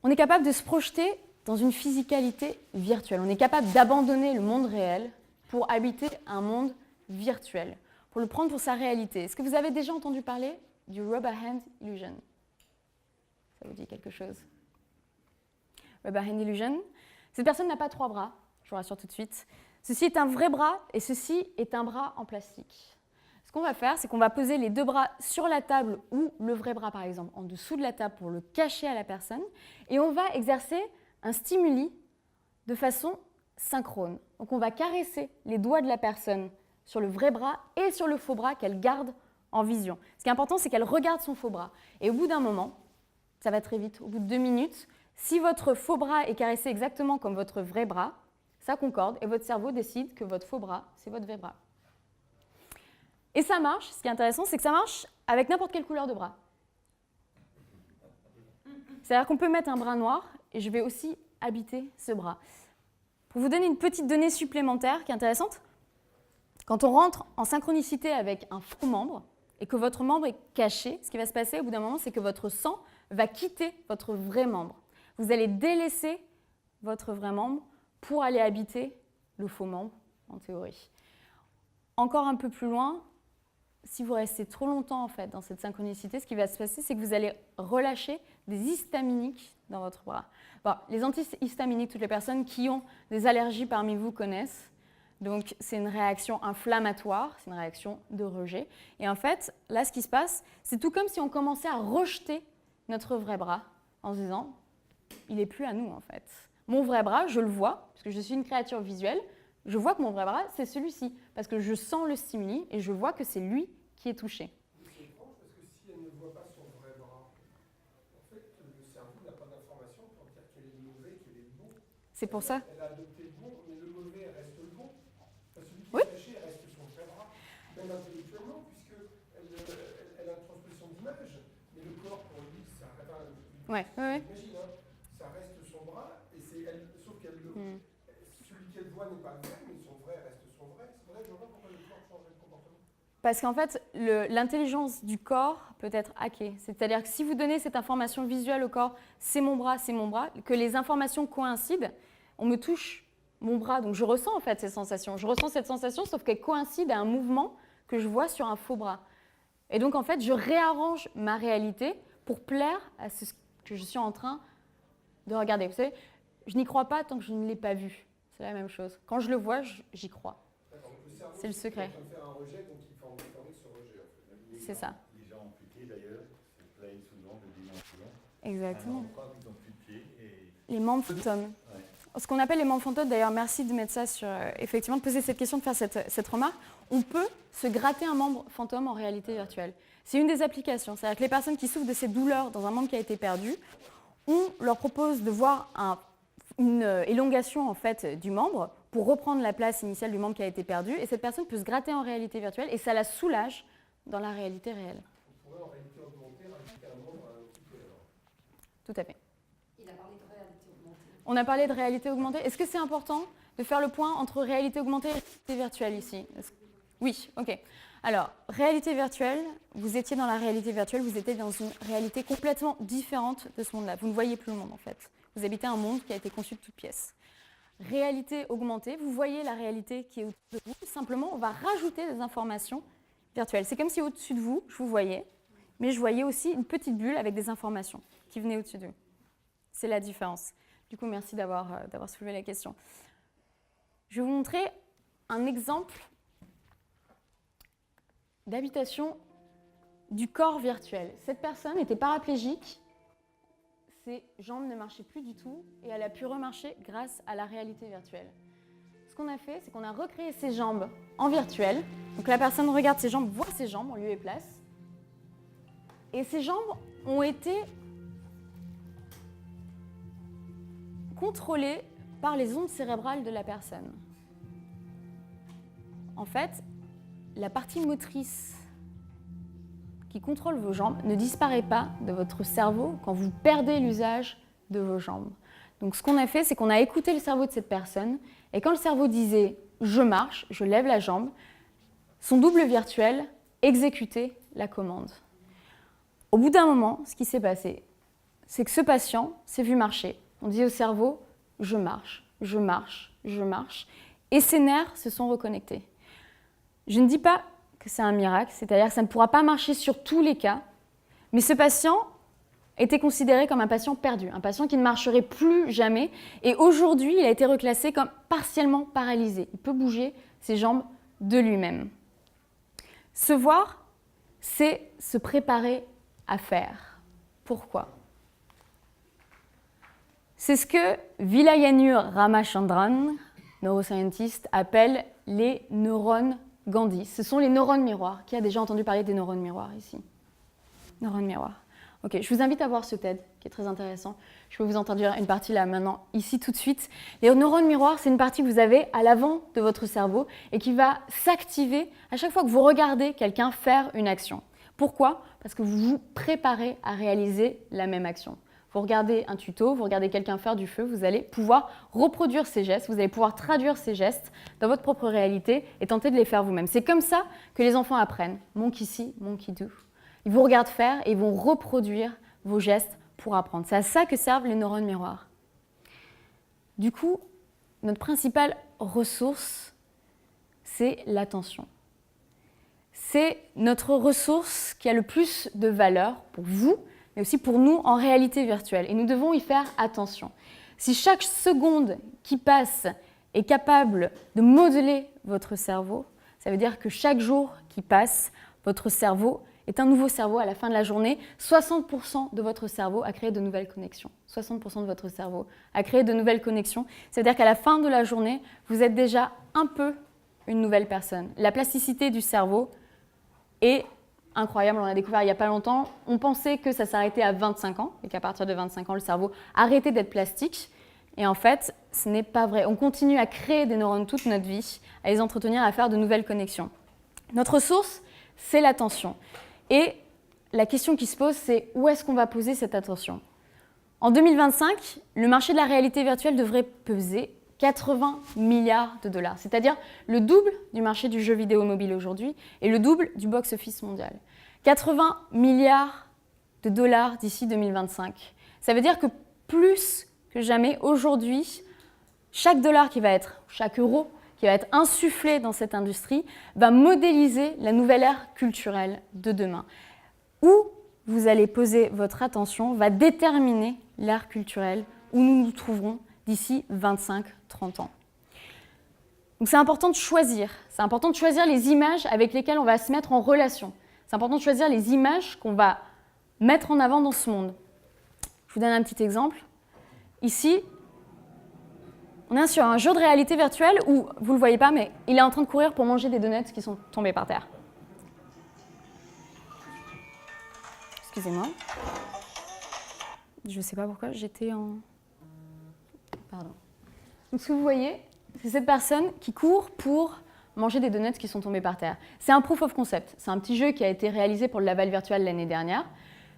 On est capable de se projeter dans une physicalité virtuelle. On est capable d'abandonner le monde réel pour habiter un monde virtuel, pour le prendre pour sa réalité. Est-ce que vous avez déjà entendu parler du Rubber Hand Illusion ? Ça vous dit quelque chose ? Rubber Hand Illusion. Cette personne n'a pas 3 bras, je vous rassure tout de suite. Ceci est un vrai bras et ceci est un bras en plastique. Ce qu'on va faire, c'est qu'on va poser les 2 bras sur la table ou le vrai bras, par exemple, en dessous de la table pour le cacher à la personne et on va exercer un stimuli de façon synchrone. Donc on va caresser les doigts de la personne sur le vrai bras et sur le faux bras qu'elle garde en vision. Ce qui est important, c'est qu'elle regarde son faux bras. Et au bout d'un moment, ça va très vite, au bout de 2 minutes, si votre faux bras est caressé exactement comme votre vrai bras, ça concorde et votre cerveau décide que votre faux bras, c'est votre vrai bras. Et ça marche, ce qui est intéressant, c'est que ça marche avec n'importe quelle couleur de bras. C'est-à-dire qu'on peut mettre un bras noir et je vais aussi habiter ce bras. Pour vous donner une petite donnée supplémentaire qui est intéressante, quand on rentre en synchronicité avec un faux membre et que votre membre est caché, ce qui va se passer au bout d'un moment, c'est que votre sang va quitter votre vrai membre. Vous allez délaisser votre vrai membre pour aller habiter le faux membre, en théorie. Encore un peu plus loin, si vous restez trop longtemps en fait, dans cette synchronicité, ce qui va se passer, c'est que vous allez relâcher des histaminiques dans votre bras. Bon, les antihistaminiques, toutes les personnes qui ont des allergies parmi vous connaissent. Donc, c'est une réaction inflammatoire, c'est une réaction de rejet. Et en fait, là, ce qui se passe, c'est tout comme si on commençait à rejeter notre vrai bras en se disant « il n'est plus à nous, en fait ». Mon vrai bras, je le vois, parce que je suis une créature visuelle, je vois que mon vrai bras, c'est celui-ci, parce que je sens le stimuli et je vois que c'est lui qui est touché. C'est étrange parce que si elle ne voit pas son vrai bras, en fait, le cerveau n'a pas d'information pour dire quel est le mauvais, quel est le bon. C'est pour ça. Elle a adopté le bon, mais le mauvais reste le bon. Enfin, celui qui Oui. est caché reste son vrai bras, même intellectuellement, puisqu'elle a une transposition d'image, mais le corps, pour lui, ça Ouais. Imagine, hein, ça reste son bras, et c'est elle, sauf qu'elle celui qu'elle voit n'est pas le vrai, mais son vrai reste son vrai. C'est vrai que je vois pourquoi le corps changerait de comportement. Parce qu'en fait, l'intelligence du corps peut être hackée. C'est-à-dire que si vous donnez cette information visuelle au corps, c'est mon bras, que les informations coïncident, on me touche mon bras, donc je ressens en fait ces sensations. Je ressens cette sensation, sauf qu'elle coïncide à un mouvement que je vois sur un faux bras. Et donc en fait, je réarrange ma réalité pour plaire à ce que je suis en train de regarder. Vous savez, je n'y crois pas tant que je ne l'ai pas vu. C'est la même chose. Quand je le vois, j'y crois. C'est le secret. C'est ça. Les gens amputés d'ailleurs se plaignent souvent de dimension. Exactement. On croit qu'ils n'ont plus de pieds. Et... Les membres fantômes. Ouais. Ce qu'on appelle les membres fantômes, d'ailleurs, merci de mettre ça sur. Effectivement, de poser cette question, de faire cette remarque. On peut se gratter un membre fantôme en réalité virtuelle. C'est une des applications. C'est-à-dire que les personnes qui souffrent de ces douleurs dans un membre qui a été perdu, on leur propose de voir une élongation en fait, du membre pour reprendre la place initiale du membre qui a été perdu. Et cette personne peut se gratter en réalité virtuelle et ça la soulage dans la réalité réelle. On pourrait en réalité augmenter rajouter un membre à un outil alors. Tout à fait. Il a parlé de réalité augmentée. On a parlé de réalité augmentée. Est-ce que c'est important de faire le point entre réalité augmentée et réalité virtuelle ici ? Oui, ok. Alors, réalité virtuelle, vous étiez dans la réalité virtuelle, vous étiez dans une réalité complètement différente de ce monde-là. Vous ne voyez plus le monde en fait. Vous habitez un monde qui a été conçu de toutes pièces. Réalité augmentée, vous voyez la réalité qui est au-dessus de vous. Simplement, on va rajouter des informations virtuelles. C'est comme si au-dessus de vous, je vous voyais, mais je voyais aussi une petite bulle avec des informations qui venaient au-dessus de vous. C'est la différence. Du coup, merci d'avoir soulevé la question. Je vais vous montrer un exemple d'habitation du corps virtuel. Cette personne était paraplégique, ses jambes ne marchaient plus du tout et elle a pu remarcher grâce à la réalité virtuelle. Ce qu'on a fait, c'est qu'on a recréé ses jambes en virtuel. Donc la personne regarde ses jambes, voit ses jambes en lieu et place. Et ces jambes ont été contrôlées par les ondes cérébrales de la personne. En fait, la partie motrice qui contrôle vos jambes ne disparaît pas de votre cerveau quand vous perdez l'usage de vos jambes. Donc ce qu'on a fait, c'est qu'on a écouté le cerveau de cette personne et quand le cerveau disait « je marche, je lève la jambe », son double virtuel exécutait la commande. Au bout d'un moment, ce qui s'est passé, c'est que ce patient s'est vu marcher. On dit au cerveau « je marche, je marche, je marche » et ses nerfs se sont reconnectés. Je ne dis pas que c'est un miracle, c'est-à-dire que ça ne pourra pas marcher sur tous les cas, mais ce patient était considéré comme un patient perdu, un patient qui ne marcherait plus jamais, et aujourd'hui, il a été reclassé comme partiellement paralysé. Il peut bouger ses jambes de lui-même. Se voir, c'est se préparer à faire. Pourquoi ? C'est ce que Vilayanur Ramachandran, neuroscientiste, appelle les neurones Gandhi. Ce sont les neurones miroirs. Qui a déjà entendu parler des neurones miroirs ici ? Neurones miroirs. Ok, je vous invite à voir ce TED qui est très intéressant. Je peux vous en dire une partie là maintenant, ici tout de suite. Les neurones miroirs, c'est une partie que vous avez à l'avant de votre cerveau et qui va s'activer à chaque fois que vous regardez quelqu'un faire une action. Pourquoi ? Parce que vous vous préparez à réaliser la même action. Vous regardez un tuto, vous regardez quelqu'un faire du feu, vous allez pouvoir reproduire ces gestes, vous allez pouvoir traduire ces gestes dans votre propre réalité et tenter de les faire vous-même. C'est comme ça que les enfants apprennent. Monkey see, monkey do. Ils vous regardent faire et ils vont reproduire vos gestes pour apprendre. C'est à ça que servent les neurones miroirs. Du coup, notre principale ressource, c'est l'attention. C'est notre ressource qui a le plus de valeur pour vous, mais aussi pour nous en réalité virtuelle. Et nous devons y faire attention. Si chaque seconde qui passe est capable de modeler votre cerveau, ça veut dire que chaque jour qui passe, votre cerveau est un nouveau cerveau à la fin de la journée. 60% de votre cerveau a créé de nouvelles connexions. 60% de votre cerveau a créé de nouvelles connexions. C'est-à-dire qu'à la fin de la journée, vous êtes déjà un peu une nouvelle personne. La plasticité du cerveau est incroyable, on l'a découvert il n'y a pas longtemps. On pensait que ça s'arrêtait à 25 ans et qu'à partir de 25 ans, le cerveau arrêtait d'être plastique. Et en fait, ce n'est pas vrai. On continue à créer des neurones toute notre vie, à les entretenir, à faire de nouvelles connexions. Notre source, c'est l'attention. Et la question qui se pose, c'est où est-ce qu'on va poser cette attention ? En 2025, le marché de la réalité virtuelle devrait peser 80 milliards de dollars, c'est-à-dire le double du marché du jeu vidéo mobile aujourd'hui et le double du box-office mondial. 80 milliards de dollars d'ici 2025. Ça veut dire que plus que jamais aujourd'hui, chaque euro qui va être insufflé dans cette industrie va modéliser la nouvelle ère culturelle de demain. Où vous allez poser votre attention va déterminer l'ère culturelle où nous nous trouverons d'ici 25-30 ans. Donc c'est important de choisir. C'est important de choisir les images avec lesquelles on va se mettre en relation. C'est important de choisir les images qu'on va mettre en avant dans ce monde. Je vous donne un petit exemple. Ici, on est sur un jeu de réalité virtuelle où, vous ne le voyez pas, mais il est en train de courir pour manger des donuts qui sont tombés par terre. Excusez-moi. Je ne sais pas pourquoi, j'étais en... Pardon. Donc ce que vous voyez, c'est cette personne qui court pour manger des donuts qui sont tombés par terre. C'est un proof of concept. C'est un petit jeu qui a été réalisé pour le Laval Virtual l'année dernière.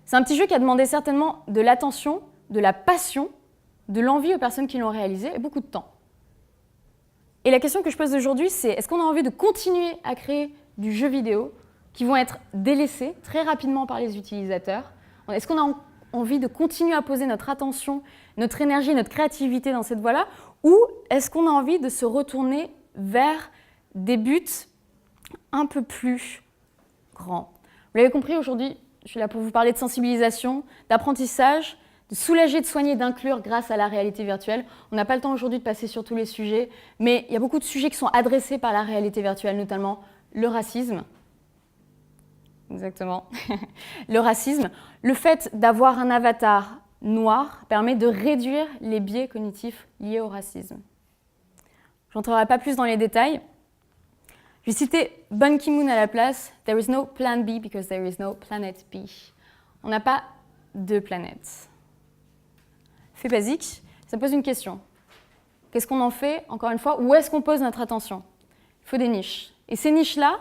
C'est un petit jeu qui a demandé certainement de l'attention, de la passion, de l'envie aux personnes qui l'ont réalisé et beaucoup de temps. Et la question que je pose aujourd'hui, c'est est-ce qu'on a envie de continuer à créer du jeu vidéo qui vont être délaissés très rapidement par les utilisateurs ? Est-ce qu'on a envie de continuer à poser notre attention, notre énergie, notre créativité dans cette voie-là ? Ou est-ce qu'on a envie de se retourner vers des buts un peu plus grands ? Vous l'avez compris, aujourd'hui, je suis là pour vous parler de sensibilisation, d'apprentissage, de soulager, de soigner, d'inclure grâce à la réalité virtuelle. On n'a pas le temps aujourd'hui de passer sur tous les sujets, mais il y a beaucoup de sujets qui sont adressés par la réalité virtuelle, notamment le racisme. Exactement. Le racisme. Le fait d'avoir un avatar noir permet de réduire les biais cognitifs liés au racisme. Je n'entrerai pas plus dans les détails. Je vais citer Ban Ki-moon à la place. There is no plan B because there is no planet B. On n'a pas deux planètes. Fait basique, ça pose une question. Qu'est-ce qu'on en fait, encore une fois, où est-ce qu'on pose notre attention? Il faut des niches. Et ces niches-là,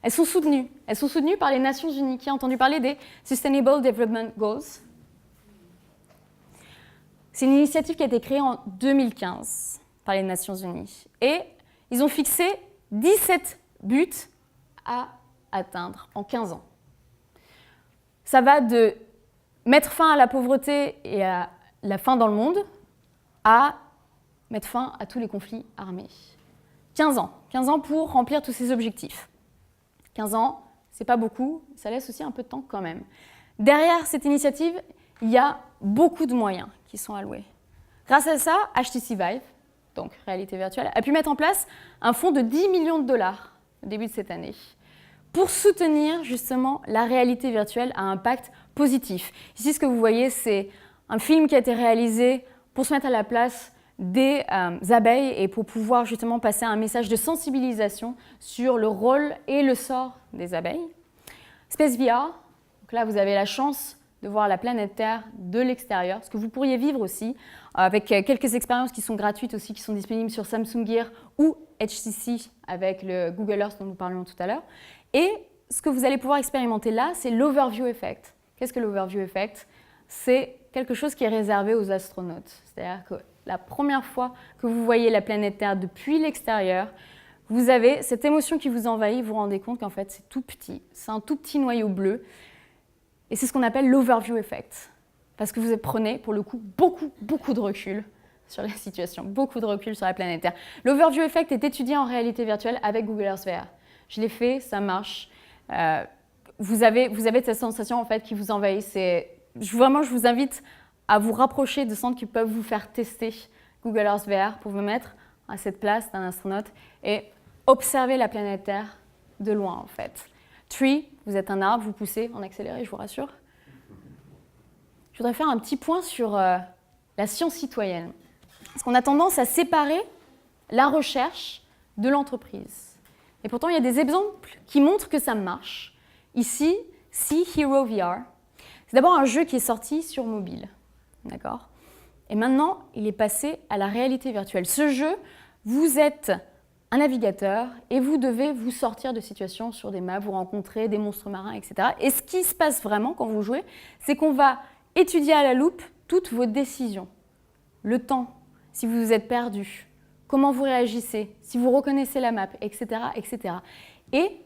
elles sont soutenues. Elles sont soutenues par les Nations Unies. Qui a entendu parler des Sustainable Development Goals? C'est une initiative qui a été créée en 2015 par les Nations Unies. Et ils ont fixé 17 buts à atteindre en 15 ans. Ça va de mettre fin à la pauvreté et à la faim dans le monde à mettre fin à tous les conflits armés. 15 ans pour remplir tous ces objectifs. 15 ans, c'est pas beaucoup, ça laisse aussi un peu de temps quand même. Derrière cette initiative, il y a beaucoup de moyens qui sont alloués. Grâce à ça, HTC Vive, donc réalité virtuelle, a pu mettre en place un fonds de 10 millions de dollars au début de cette année pour soutenir justement la réalité virtuelle à impact positif. Ici, ce que vous voyez, c'est un film qui a été réalisé pour se mettre à la place des abeilles et pour pouvoir justement passer un message de sensibilisation sur le rôle et le sort des abeilles. Space VR, donc là vous avez la chance de voir la planète Terre de l'extérieur, ce que vous pourriez vivre aussi, avec quelques expériences qui sont gratuites aussi, qui sont disponibles sur Samsung Gear ou HTC avec le Google Earth dont nous parlions tout à l'heure. Et ce que vous allez pouvoir expérimenter là, c'est l'Overview Effect. Qu'est-ce que l'Overview Effect? C'est quelque chose qui est réservé aux astronautes. C'est-à-dire que la première fois que vous voyez la planète Terre depuis l'extérieur, vous avez cette émotion qui vous envahit, vous vous rendez compte qu'en fait c'est tout petit, c'est un tout petit noyau bleu. Et c'est ce qu'on appelle l'Overview Effect. Parce que vous prenez, pour le coup, beaucoup de recul sur la situation, beaucoup de recul sur la planète Terre. L'Overview Effect est étudié en réalité virtuelle avec Google Earth VR. Je l'ai fait, ça marche. Vous avez cette sensation en fait qui vous envahit. Vraiment, je vous invite à vous rapprocher de centres qui peuvent vous faire tester Google Earth VR pour vous mettre à cette place d'un astronaute et observer la planète Terre de loin en fait. Tree, vous êtes un arbre, vous poussez en accéléré, je vous rassure. Je voudrais faire un petit point sur la science citoyenne. Parce qu'on a tendance à séparer la recherche de l'entreprise. Et pourtant, il y a des exemples qui montrent que ça marche. Ici, Sea Hero VR. C'est d'abord un jeu qui est sorti sur mobile. D'accord ? Et maintenant, il est passé à la réalité virtuelle. Ce jeu, vous êtes un navigateur et vous devez vous sortir de situations sur des maps, vous rencontrez des monstres marins, etc. Et ce qui se passe vraiment quand vous jouez, c'est qu'on va étudier à la loupe toutes vos décisions. Le temps, si vous vous êtes perdu, comment vous réagissez, si vous reconnaissez la map, etc., etc. Et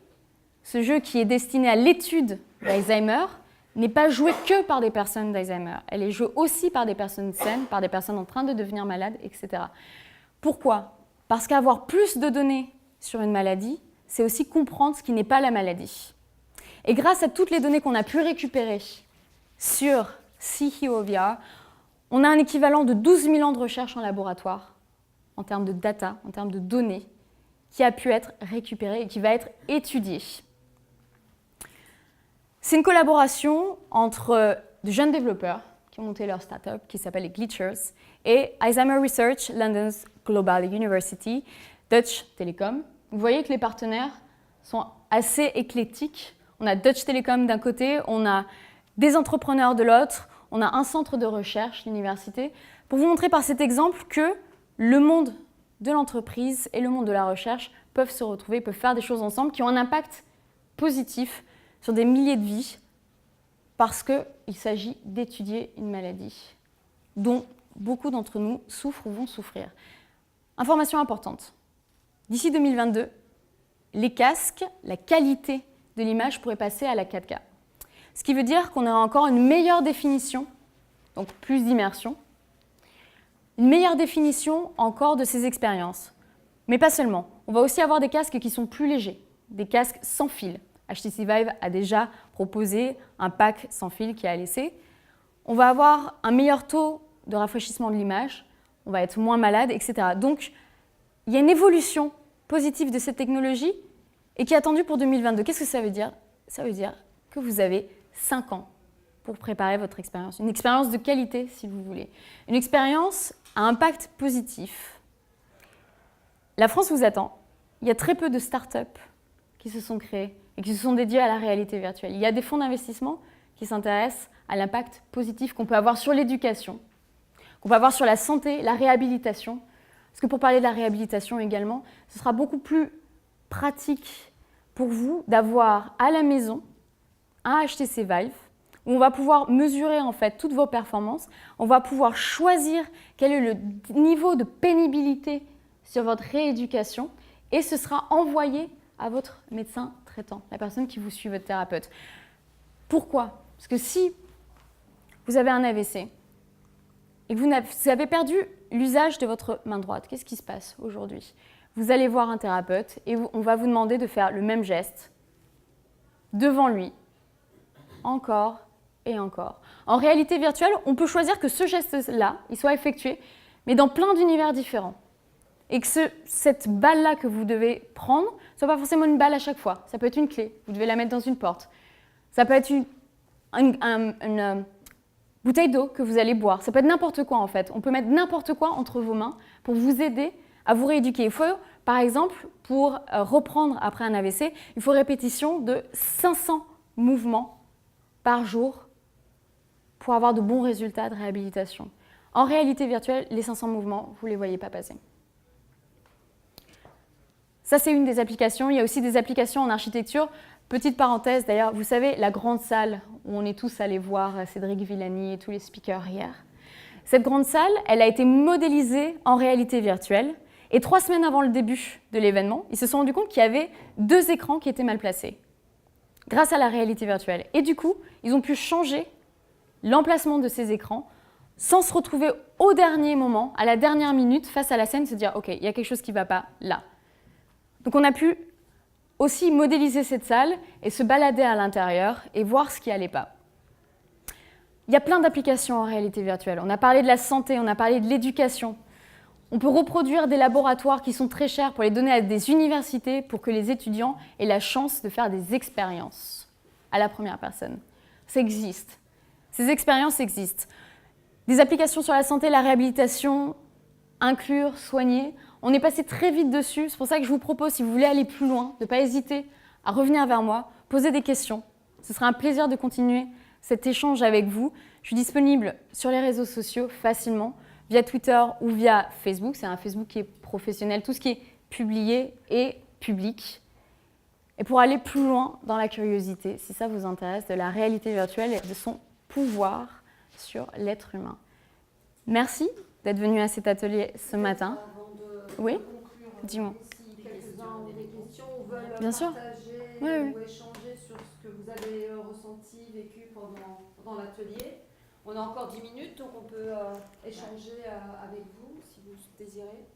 ce jeu qui est destiné à l'étude d'Alzheimer n'est pas joué que par des personnes d'Alzheimer. Elle est jouée aussi par des personnes saines, par des personnes en train de devenir malades, etc. Pourquoi ? Parce qu'avoir plus de données sur une maladie, c'est aussi comprendre ce qui n'est pas la maladie. Et grâce à toutes les données qu'on a pu récupérer sur Sea Hero VR, on a un équivalent de 12 000 ans de recherche en laboratoire, en termes de data, en termes de données, qui a pu être récupéré et qui va être étudié. C'est une collaboration entre de jeunes développeurs qui ont monté leur startup, qui s'appelle les Glitchers, et Alzheimer Research, London's Global University, Deutsche Telekom. Vous voyez que les partenaires sont assez éclectiques. On a Deutsche Telekom d'un côté, on a des entrepreneurs de l'autre, on a un centre de recherche, l'université, pour vous montrer par cet exemple que le monde de l'entreprise et le monde de la recherche peuvent se retrouver, peuvent faire des choses ensemble qui ont un impact positif sur des milliers de vies parce qu'il s'agit d'étudier une maladie dont beaucoup d'entre nous souffrent ou vont souffrir. Information importante. D'ici 2022, les casques, la qualité de l'image pourrait passer à la 4K. Ce qui veut dire qu'on aura encore une meilleure définition, donc plus d'immersion, une meilleure définition encore de ces expériences. Mais pas seulement. On va aussi avoir des casques qui sont plus légers, des casques sans fil. HTC Vive a déjà proposé un pack sans fil qui a laissé. on va avoir un meilleur taux de rafraîchissement de l'image, on va être moins malade, etc. Donc, il y a une évolution positive de cette technologie et qui est attendue pour 2022. Qu'est-ce que ça veut dire? Ça veut dire que vous avez 5 ans pour préparer votre expérience. Une expérience de qualité, si vous voulez. Une expérience à impact positif. La France vous attend. Il y a très peu de start-up qui se sont créées et qui se sont dédiées à la réalité virtuelle. Il y a des fonds d'investissement qui s'intéressent à l'impact positif qu'on peut avoir sur l'éducation, qu'on peut avoir sur la santé, la réhabilitation. Parce que pour parler de la réhabilitation également, ce sera beaucoup plus pratique pour vous d'avoir à la maison un HTC Vive où on va pouvoir mesurer en fait toutes vos performances, on va pouvoir choisir quel est le niveau de pénibilité sur votre rééducation et ce sera envoyé à votre médecin traitant, la personne qui vous suit, votre thérapeute. Pourquoi? Parce que si vous avez un AVC et que vous avez perdu l'usage de votre main droite, qu'est-ce qui se passe aujourd'hui? Vous allez voir un thérapeute et on va vous demander de faire le même geste devant lui, encore et encore. En réalité virtuelle, on peut choisir que ce geste-là, il soit effectué, mais dans plein d'univers différents. Et que cette balle-là que vous devez prendre ne soit pas forcément une balle à chaque fois. Ça peut être une clé, vous devez la mettre dans une porte. Ça peut être une bouteille d'eau que vous allez boire. Ça peut être n'importe quoi en fait. On peut mettre n'importe quoi entre vos mains pour vous aider à vous rééduquer. Il faut, par exemple, pour reprendre après un AVC, il faut répétition de 500 mouvements par jour pour avoir de bons résultats de réhabilitation. En réalité virtuelle, les 500 mouvements, vous ne les voyez pas passer. Ça, c'est une des applications. Il y a aussi des applications en architecture. Petite parenthèse, d'ailleurs, vous savez, la grande salle où on est tous allés voir Cédric Villani et tous les speakers hier. Cette grande salle, elle a été modélisée en réalité virtuelle. Et 3 semaines avant le début de l'événement, ils se sont rendus compte qu'il y avait 2 écrans qui étaient mal placés, grâce à la réalité virtuelle. Et du coup, ils ont pu changer l'emplacement de ces écrans sans se retrouver au dernier moment, à la dernière minute, face à la scène, se dire « Ok, il y a quelque chose qui ne va pas là ». Donc on a pu aussi modéliser cette salle et se balader à l'intérieur et voir ce qui n'allait pas. Il y a plein d'applications en réalité virtuelle. On a parlé de la santé, on a parlé de l'éducation. On peut reproduire des laboratoires qui sont très chers pour les donner à des universités pour que les étudiants aient la chance de faire des expériences à la première personne. Ça existe. Ces expériences existent. Des applications sur la santé, la réhabilitation, inclure, soigner. On est passé très vite dessus. C'est pour ça que je vous propose, si vous voulez aller plus loin, de ne pas hésiter à revenir vers moi, poser des questions. Ce sera un plaisir de continuer cet échange avec vous. Je suis disponible sur les réseaux sociaux facilement, via Twitter ou via Facebook. C'est un Facebook qui est professionnel. Tout ce qui est publié est public. Et pour aller plus loin dans la curiosité, si ça vous intéresse, de la réalité virtuelle et de son pouvoir sur l'être humain. Merci d'être venu à cet atelier ce matin. Oui, dis-moi. Si quelques-uns ont des questions ou veulent Bien sûr. partager Oui. ou échanger sur ce que vous avez ressenti, vécu pendant l'atelier, on a encore 10 minutes, donc on peut échanger avec vous si vous désirez.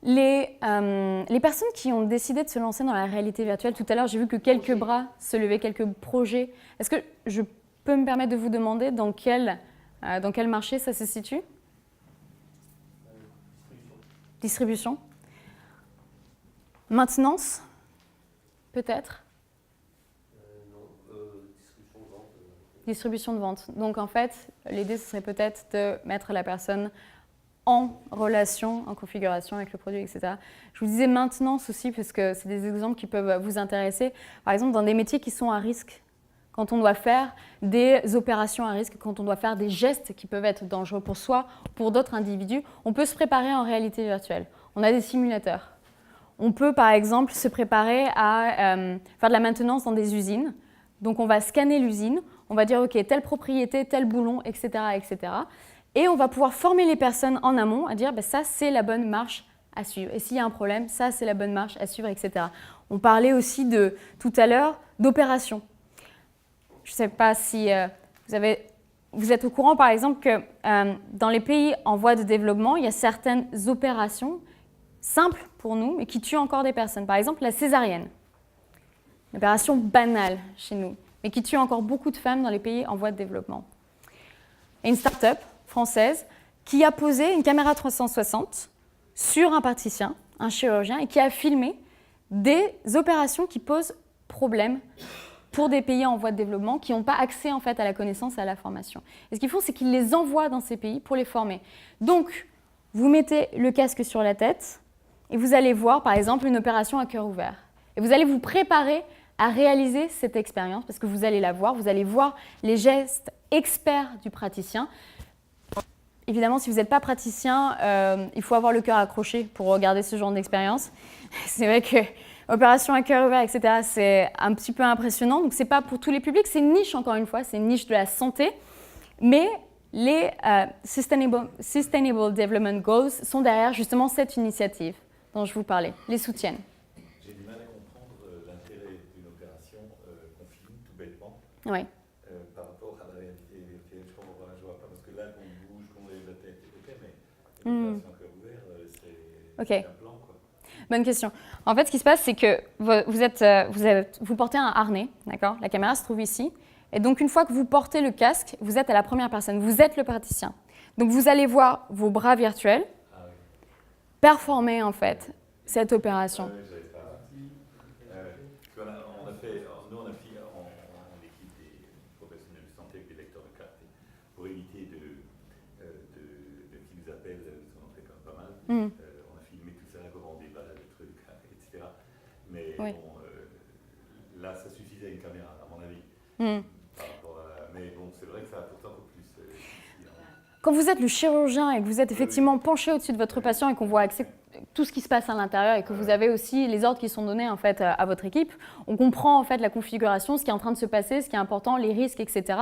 Les personnes qui ont décidé de se lancer dans la réalité virtuelle, tout à l'heure, j'ai vu que quelques bras se levaient, quelques projets. Est-ce que je peux me permettre de vous demander dans quel marché ça se situe? Distribution. Maintenance, peut-être? Non, distribution de vente. Distribution de vente. Donc en fait, l'idée, ce serait peut-être de mettre la personne en relation, en configuration avec le produit, etc. Je vous disais maintenance aussi, parce que c'est des exemples qui peuvent vous intéresser. Par exemple, dans des métiers qui sont à risque, quand on doit faire des opérations à risque, quand on doit faire des gestes qui peuvent être dangereux pour soi, pour d'autres individus, on peut se préparer en réalité virtuelle. On a des simulateurs. On peut, par exemple, se préparer à faire de la maintenance dans des usines. Donc, on va scanner l'usine, on va dire, OK, telle propriété, tel boulon, etc., etc. Et on va pouvoir former les personnes en amont à dire, ça, c'est la bonne marche à suivre. Et s'il y a un problème, ça, c'est la bonne marche à suivre, etc. On parlait aussi tout à l'heure d'opérations. Je ne sais pas si vous êtes au courant, par exemple, que dans les pays en voie de développement, il y a certaines opérations simples pour nous, mais qui tuent encore des personnes. Par exemple, la césarienne. Une opération banale chez nous, mais qui tue encore beaucoup de femmes dans les pays en voie de développement. et une start-up française qui a posé une caméra 360 sur un praticien, un chirurgien, et qui a filmé des opérations qui posent problème pour des pays en voie de développement qui n'ont pas accès en fait à la connaissance et à la formation. Et ce qu'ils font, c'est qu'ils les envoient dans ces pays pour les former. Donc, vous mettez le casque sur la tête et vous allez voir, par exemple, une opération à cœur ouvert. Et vous allez vous préparer à réaliser cette expérience parce que vous allez la voir, vous allez voir les gestes experts du praticien. Évidemment, si vous n'êtes pas praticien, il faut avoir le cœur accroché pour regarder ce genre d'expérience. C'est vrai que opération à cœur ouvert, etc., c'est un petit peu impressionnant. Donc, ce n'est pas pour tous les publics, c'est une niche, encore une fois, c'est une niche de la santé. Mais les Sustainable Development Goals sont derrière justement cette initiative dont je vous parlais, les soutiennent. J'ai du mal à comprendre l'intérêt d'une opération qu'on filme tout bêtement Oui. par rapport à la réalité virtuelle. Je vois pas, parce que là, qu'on bouge, qu'on lève la tête, ok, mais l'opération à cœur ouvert, c'est un plan, quoi. Bonne question. En fait, ce qui se passe, c'est que vous portez un harnais, d'accord ? La caméra se trouve ici. Et donc, une fois que vous portez le casque, vous êtes à la première personne. Vous êtes le praticien. Donc, vous allez voir vos bras virtuels performer, en fait, cette opération. Nous, on a fait en équipe des professionnels de santé avec des lecteurs de carte pour éviter de qui nous appellent, on en fait quand même pas mal. On a filmé tout ça, comment on débat le truc, etc. Mais oui. bon, là, ça suffisait à une caméra, à mon avis. Par rapport à, mais bon, c'est vrai que ça apporte un peu plus. Quand vous êtes le chirurgien et que vous êtes effectivement penché au-dessus de votre patient et qu'on voit tout ce qui se passe à l'intérieur et que vous avez aussi les ordres qui sont donnés en fait à votre équipe, on comprend en fait la configuration, ce qui est en train de se passer, ce qui est important, les risques, etc.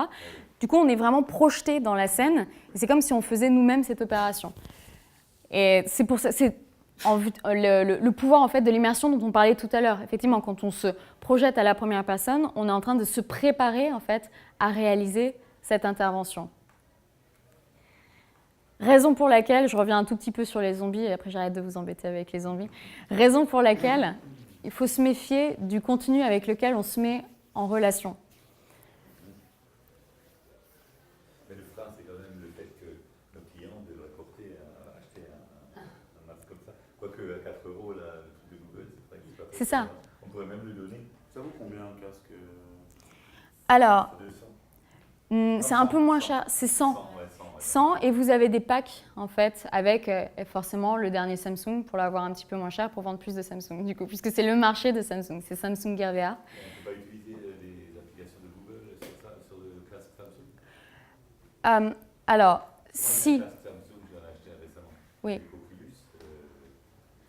Du coup, on est vraiment projeté dans la scène et c'est comme si on faisait nous-mêmes cette opération. Et c'est pour ça, c'est le pouvoir en fait de l'immersion dont on parlait tout à l'heure. Effectivement, quand on se projette à la première personne, on est en train de se préparer en fait à réaliser cette intervention. Raison pour laquelle, je reviens un tout petit peu sur les zombies et après j'arrête de vous embêter avec les zombies. Raison pour laquelle il faut se méfier du contenu avec lequel on se met en relation. Mais le frein, c'est quand même le fait que nos clients devraient porter à acheter un masque comme ça. Quoique à 4 €, là, le truc de Google, c'est vrai qu'il soit. C'est ça. On pourrait même le donner. Ça vaut combien un casque Alors, 200. c'est un peu moins cher, c'est 100. 100 et vous avez des packs en fait avec forcément le dernier Samsung pour l'avoir un petit peu moins cher pour vendre plus de Samsung du coup puisque c'est le marché de Samsung, c'est Samsung Gear VR. On ne peut pas utiliser des applications de Google sur le casque Samsung. Alors, moi, si. Le casque Samsung, j'en ai acheté récemment. Oui. Avec Oculus,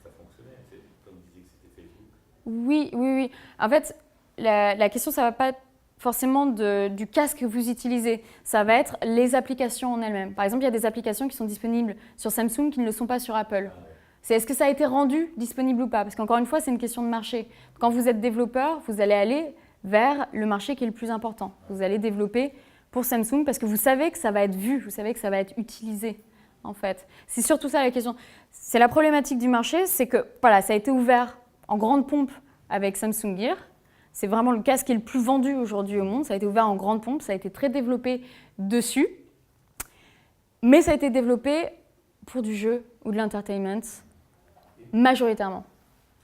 ça fonctionnait. Comme vous disiez que c'était Facebook. Oui. En fait, la question ça va pas être forcément du casque que vous utilisez, ça va être les applications en elles-mêmes. Par exemple, il y a des applications qui sont disponibles sur Samsung qui ne le sont pas sur Apple. C'est est-ce que ça a été rendu disponible ou pas? Parce qu'encore une fois, c'est une question de marché. Quand vous êtes développeur, vous allez aller vers le marché qui est le plus important. Vous allez développer pour Samsung parce que vous savez que ça va être vu, vous savez que ça va être utilisé, en fait. C'est surtout ça la question. C'est la problématique du marché, c'est que voilà, ça a été ouvert en grande pompe avec Samsung Gear. C'est vraiment le casque qui est le plus vendu aujourd'hui au monde. Ça a été ouvert en grande pompe, ça a été très développé dessus. Mais ça a été développé pour du jeu ou de l'entertainment, majoritairement.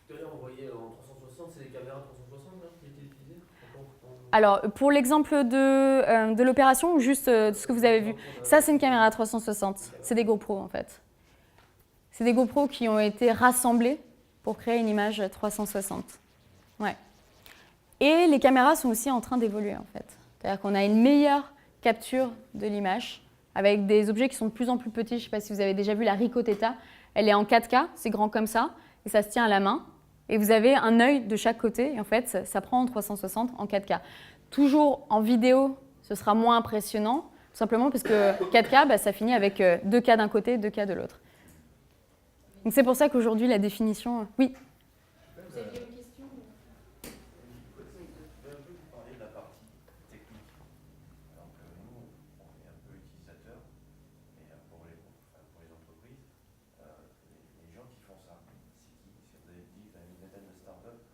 Tout à l'heure, on voyait en 360, c'est des caméras 360 là, qui étaient utilisées. Alors, pour l'exemple de l'opération ou juste ce que vous avez vu, ça c'est une caméra 360. C'est des GoPro en fait. C'est des GoPro qui ont été rassemblés pour créer une image 360. Ouais. Et les caméras sont aussi en train d'évoluer en fait. C'est-à-dire qu'on a une meilleure capture de l'image avec des objets qui sont de plus en plus petits. Je ne sais pas si vous avez déjà vu la Ricoh Theta. Elle est en 4K, c'est grand comme ça, et ça se tient à la main. Et vous avez un œil de chaque côté, et en fait, ça prend en 360 en 4K. Toujours en vidéo, ce sera moins impressionnant, tout simplement parce que 4K, ça finit avec 2K d'un côté, 2K de l'autre. Donc c'est pour ça qu'aujourd'hui, la définition... Oui. Vous aviez une question?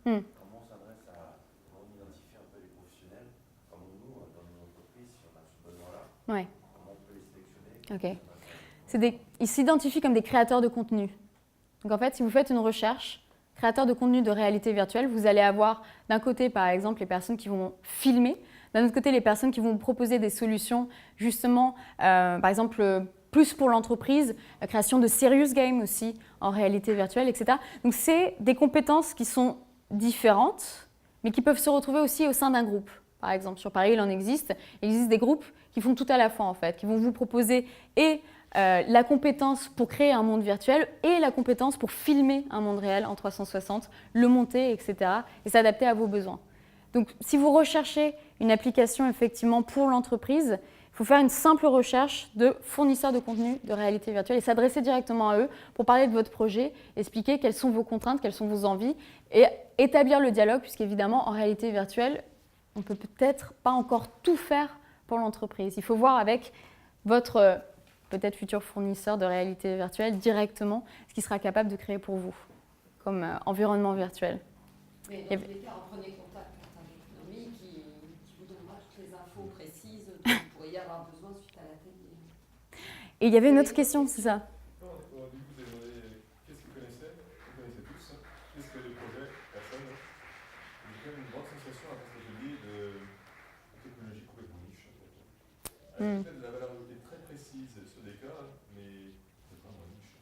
Comment on s'adresse à, comment on identifie un peu les professionnels, comme nous, dans nos entreprises, si on a ce besoin-là, Ouais. comment on peut les sélectionner? Ok. Ils s'identifient comme des créateurs de contenu. Donc en fait, si vous faites une recherche, créateur de contenu de réalité virtuelle, vous allez avoir d'un côté, par exemple, les personnes qui vont filmer, d'un autre côté, les personnes qui vont vous proposer des solutions, justement, par exemple, plus pour l'entreprise, la création de serious games aussi en réalité virtuelle, etc. Donc c'est des compétences qui sont différentes, mais qui peuvent se retrouver aussi au sein d'un groupe. Par exemple, sur Paris, il existe des groupes qui font tout à la fois, en fait, qui vont vous proposer et la compétence pour créer un monde virtuel et la compétence pour filmer un monde réel en 360, le monter, etc. et s'adapter à vos besoins. Donc, si vous recherchez une application effectivement pour l'entreprise, il faut faire une simple recherche de fournisseurs de contenu de réalité virtuelle et s'adresser directement à eux pour parler de votre projet, expliquer quelles sont vos contraintes, quelles sont vos envies et établir le dialogue, puisqu'évidemment, en réalité virtuelle, on ne peut peut-être pas encore tout faire pour l'entreprise. Il faut voir avec votre peut-être futur fournisseur de réalité virtuelle directement ce qu'il sera capable de créer pour vous comme environnement virtuel. Mais dans tous les cas, prenez contact avec Nomi qui vous donnera toutes les infos précises dont vous pourriez avoir besoin suite à l'atelier. Et il y avait une autre question, c'est ça? Non, du coup, vous avez demandé qu'est-ce que vous connaissez tous, qu'est-ce que les projets, personne. J'ai quand même une grande sensation après cet atelier de technologie complètement niche. Avec peut-être de la valeur ajoutée très précise sur des cas, mais c'est vraiment niche.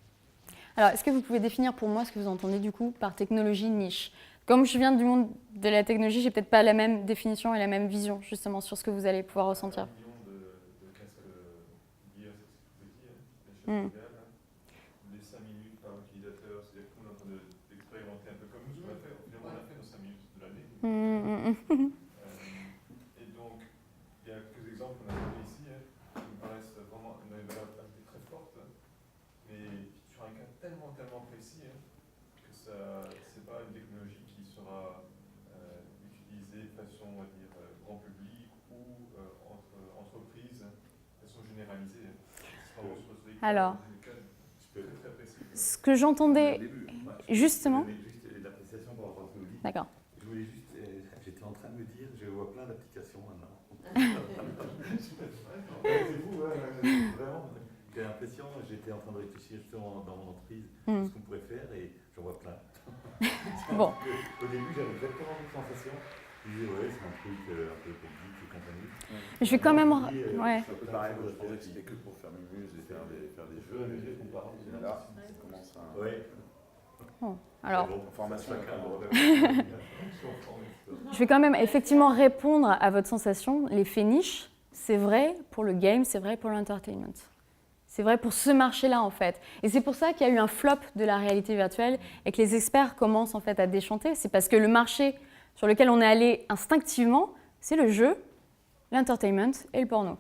Alors, est-ce que vous pouvez définir pour moi ce que vous entendez du coup par technologie niche? Comme je viens du monde de la technologie, j'ai peut-être pas la même définition et la même vision justement sur ce que vous allez pouvoir ressentir. 1 million de casques gear, c'est ce que vous avez dit, hein, les 5 minutes par utilisateur, c'est-à-dire que tout le monde est en train d'expérimenter un peu comme nous, ce qu'on a fait. Finalement, on a fait nos 5 minutes de l'année. Et donc, il y a quelques exemples qu'on a donnés ici, qui me paraissent vraiment une valeur ajoutée très forte, mais sur un cas tellement précis, que ça, c'est pas une technologie qui sera utilisée de façon, on va dire, grand public ou entre entreprises de façon généralisée. Alors, très précis. ce que j'entendais justement. Juste l'appréciation par rapport à ce que vous dites. D'accord. Je voulais juste, j'étais en train de me dire, je vois plein d'applications maintenant. C'est fou, vraiment. J'ai l'impression, j'étais en train de réfléchir justement dans mon entreprise ce qu'on pourrait faire et j'en vois plein. Bon. Au début, j'avais exactement une sensation. Je disais, ouais, c'est un truc un peu public et compagnie. Je vais quand même. Ouais. C'est un peu pareil, moi je pensais que c'était que pour faire Mumuse et faire des jeux, mais là, ça commence à... Ouais. Bon, alors, formation, je vais quand même effectivement répondre à votre sensation. L'effet niche, c'est vrai pour le game, c'est vrai pour l'entertainment. C'est vrai pour ce marché-là, en fait. Et c'est pour ça qu'il y a eu un flop de la réalité virtuelle et que les experts commencent en fait à déchanter. C'est parce que le marché sur lequel on est allé instinctivement, c'est le jeu, l'entertainment et le porno.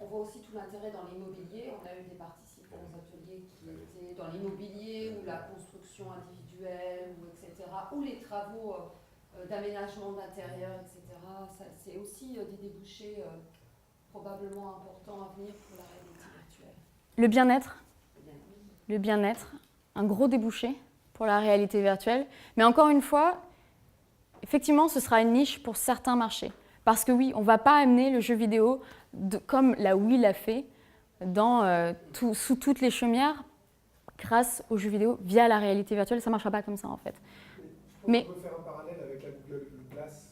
On voit aussi tout l'intérêt dans l'immobilier. On a eu des participants aux ateliers qui étaient dans l'immobilier ou la construction individuelle, ou etc., ou les travaux d'aménagement d'intérieur, etc. Ça, c'est aussi des débouchés probablement importants à venir pour la réalité virtuelle. Le bien-être, un gros débouché pour la réalité virtuelle. Mais encore une fois, effectivement, ce sera une niche pour certains marchés. Parce que oui, on ne va pas amener le jeu vidéo comme la Wii l'a fait sous toutes les chaumières grâce au jeu vidéo via la réalité virtuelle. Ça ne marchera pas comme ça en fait. Mais on peut faire un parallèle avec la Google Glass.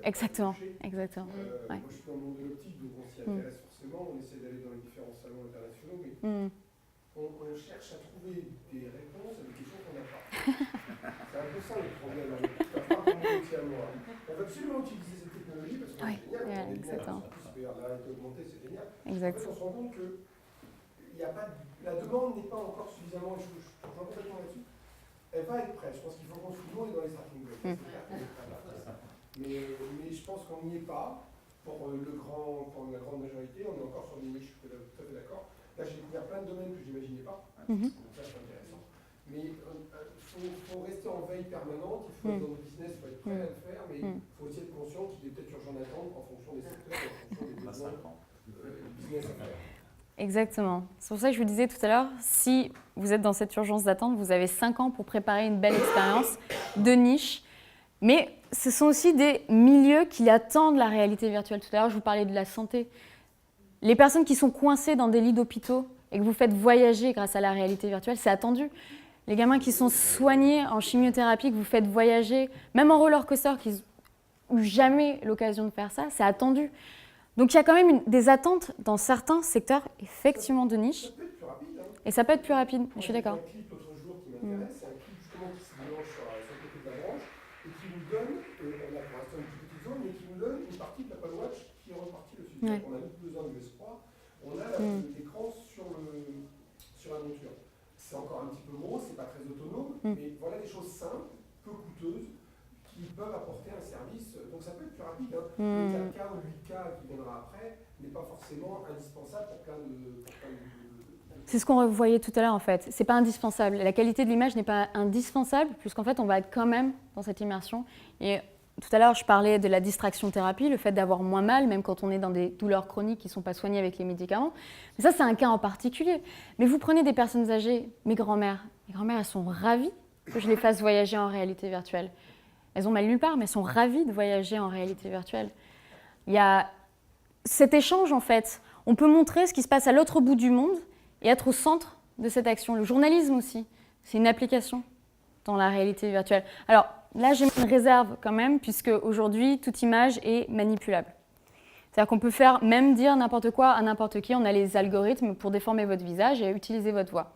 Exactement. Ouais. Moi je suis dans le monde de l'optique, donc on s'y intéresse forcément. On essaie d'aller dans les différents salons internationaux, mais on cherche à trouver des réponses à des questions qu'on n'a pas. C'est un peu ça le problème. On veut absolument utiliser cette technologie parce que c'est génial. Exactement. La réalité augmentée, c'est génial. Exact. En fait, on se rend compte que la demande n'est pas encore suffisamment, je rejoins complètement là-dessus. Elle va être prête. Je pense qu'il faut qu'on se fout dans les starting blocks. Mais je pense qu'on n'y est pas pour la grande majorité. On est encore sur des niches, je suis tout à fait d'accord. Là, j'ai découvert plein de domaines que je n'imaginais pas. Donc ça, c'est intéressant. Mais il faut rester en veille permanente. Il faut être dans le business, il faut être prêt à le faire. Mais il faut aussi être conscient qu'il est peut-être urgent d'attendre en fonction des secteurs, en fonction des besoins du business à faire. Exactement. C'est pour ça que je vous disais tout à l'heure, si vous êtes dans cette urgence d'attente, vous avez 5 ans pour préparer une belle expérience de niche. Mais ce sont aussi des milieux qui attendent la réalité virtuelle. Tout à l'heure, je vous parlais de la santé. Les personnes qui sont coincées dans des lits d'hôpitaux et que vous faites voyager grâce à la réalité virtuelle, c'est attendu. Les gamins qui sont soignés en chimiothérapie, que vous faites voyager, même en roller coaster, qui n'ont jamais l'occasion de faire ça, c'est attendu. Donc il y a quand même des attentes dans certains secteurs, effectivement de niche. Ça peut être plus rapide. Hein. Et ça peut être plus rapide, je suis d'accord. Un clip l'autre jour qui m'intéresse, c'est un clip justement qui se mélange sur le côté de la branche et qui nous donne, on a pour l'instant une petite zone, mais qui nous donne une partie de l'Apple Watch qui est repartie dessus. Ouais. On a même besoin de l'US3, on a l'écran sur la monture. C'est encore un petit peu gros, c'est pas très autonome, mais voilà des choses simples, peu coûteuses, qui peuvent apporter un service. Donc ça peut être plus rapide. Hein. Le 4K ou le 8K qui viendra après n'est pas forcément indispensable pour plein de C'est ce qu'on voyait tout à l'heure en fait. C'est pas indispensable. La qualité de l'image n'est pas indispensable, puisqu'en fait on va être quand même dans cette immersion. Et tout à l'heure je parlais de la distraction thérapie, le fait d'avoir moins mal, même quand on est dans des douleurs chroniques qui ne sont pas soignées avec les médicaments. Mais ça c'est un cas en particulier. Mais vous prenez des personnes âgées, mes grands-mères elles sont ravies que je les fasse voyager en réalité virtuelle. Elles ont mal nulle part, mais elles sont ravies de voyager en réalité virtuelle. Il y a cet échange en fait. On peut montrer ce qui se passe à l'autre bout du monde et être au centre de cette action. Le journalisme aussi, c'est une application dans la réalité virtuelle. Alors là, j'ai une réserve quand même, puisque aujourd'hui, toute image est manipulable. C'est-à-dire qu'on peut même dire n'importe quoi à n'importe qui. On a les algorithmes pour déformer votre visage et utiliser votre voix.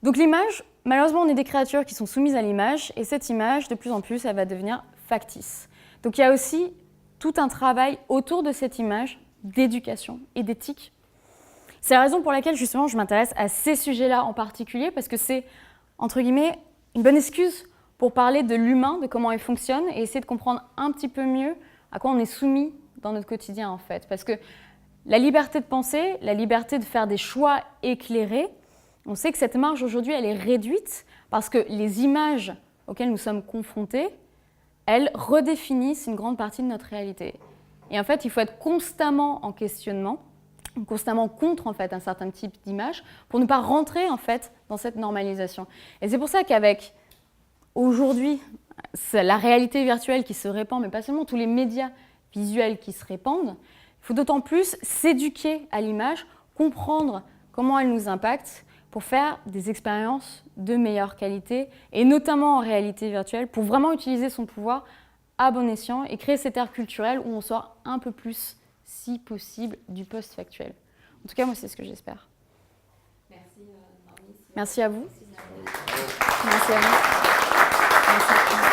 Donc l'image, malheureusement, on est des créatures qui sont soumises à l'image, et cette image, de plus en plus, elle va devenir factice. Donc il y a aussi tout un travail autour de cette image d'éducation et d'éthique. C'est la raison pour laquelle, justement, je m'intéresse à ces sujets-là en particulier, parce que c'est, entre guillemets, une bonne excuse pour parler de l'humain, de comment il fonctionne, et essayer de comprendre un petit peu mieux à quoi on est soumis dans notre quotidien, en fait. Parce que la liberté de penser, la liberté de faire des choix éclairés, on sait que cette marge, aujourd'hui, elle est réduite, parce que les images auxquelles nous sommes confrontés, elles redéfinissent une grande partie de notre réalité. Et en fait, il faut être constamment en questionnement, constamment contre en fait, un certain type d'image pour ne pas rentrer en fait, dans cette normalisation. Et c'est pour ça qu'avec aujourd'hui la réalité virtuelle qui se répand, mais pas seulement tous les médias visuels qui se répandent, il faut d'autant plus s'éduquer à l'image, comprendre comment elle nous impacte pour faire des expériences de meilleure qualité et notamment en réalité virtuelle pour vraiment utiliser son pouvoir à bon escient et créer cette ère culturelle où on sort un peu plus si possible, du post-factuel. En tout cas, moi, c'est ce que j'espère. Merci, Normis. Merci à vous. Merci à vous. Merci à vous. Merci.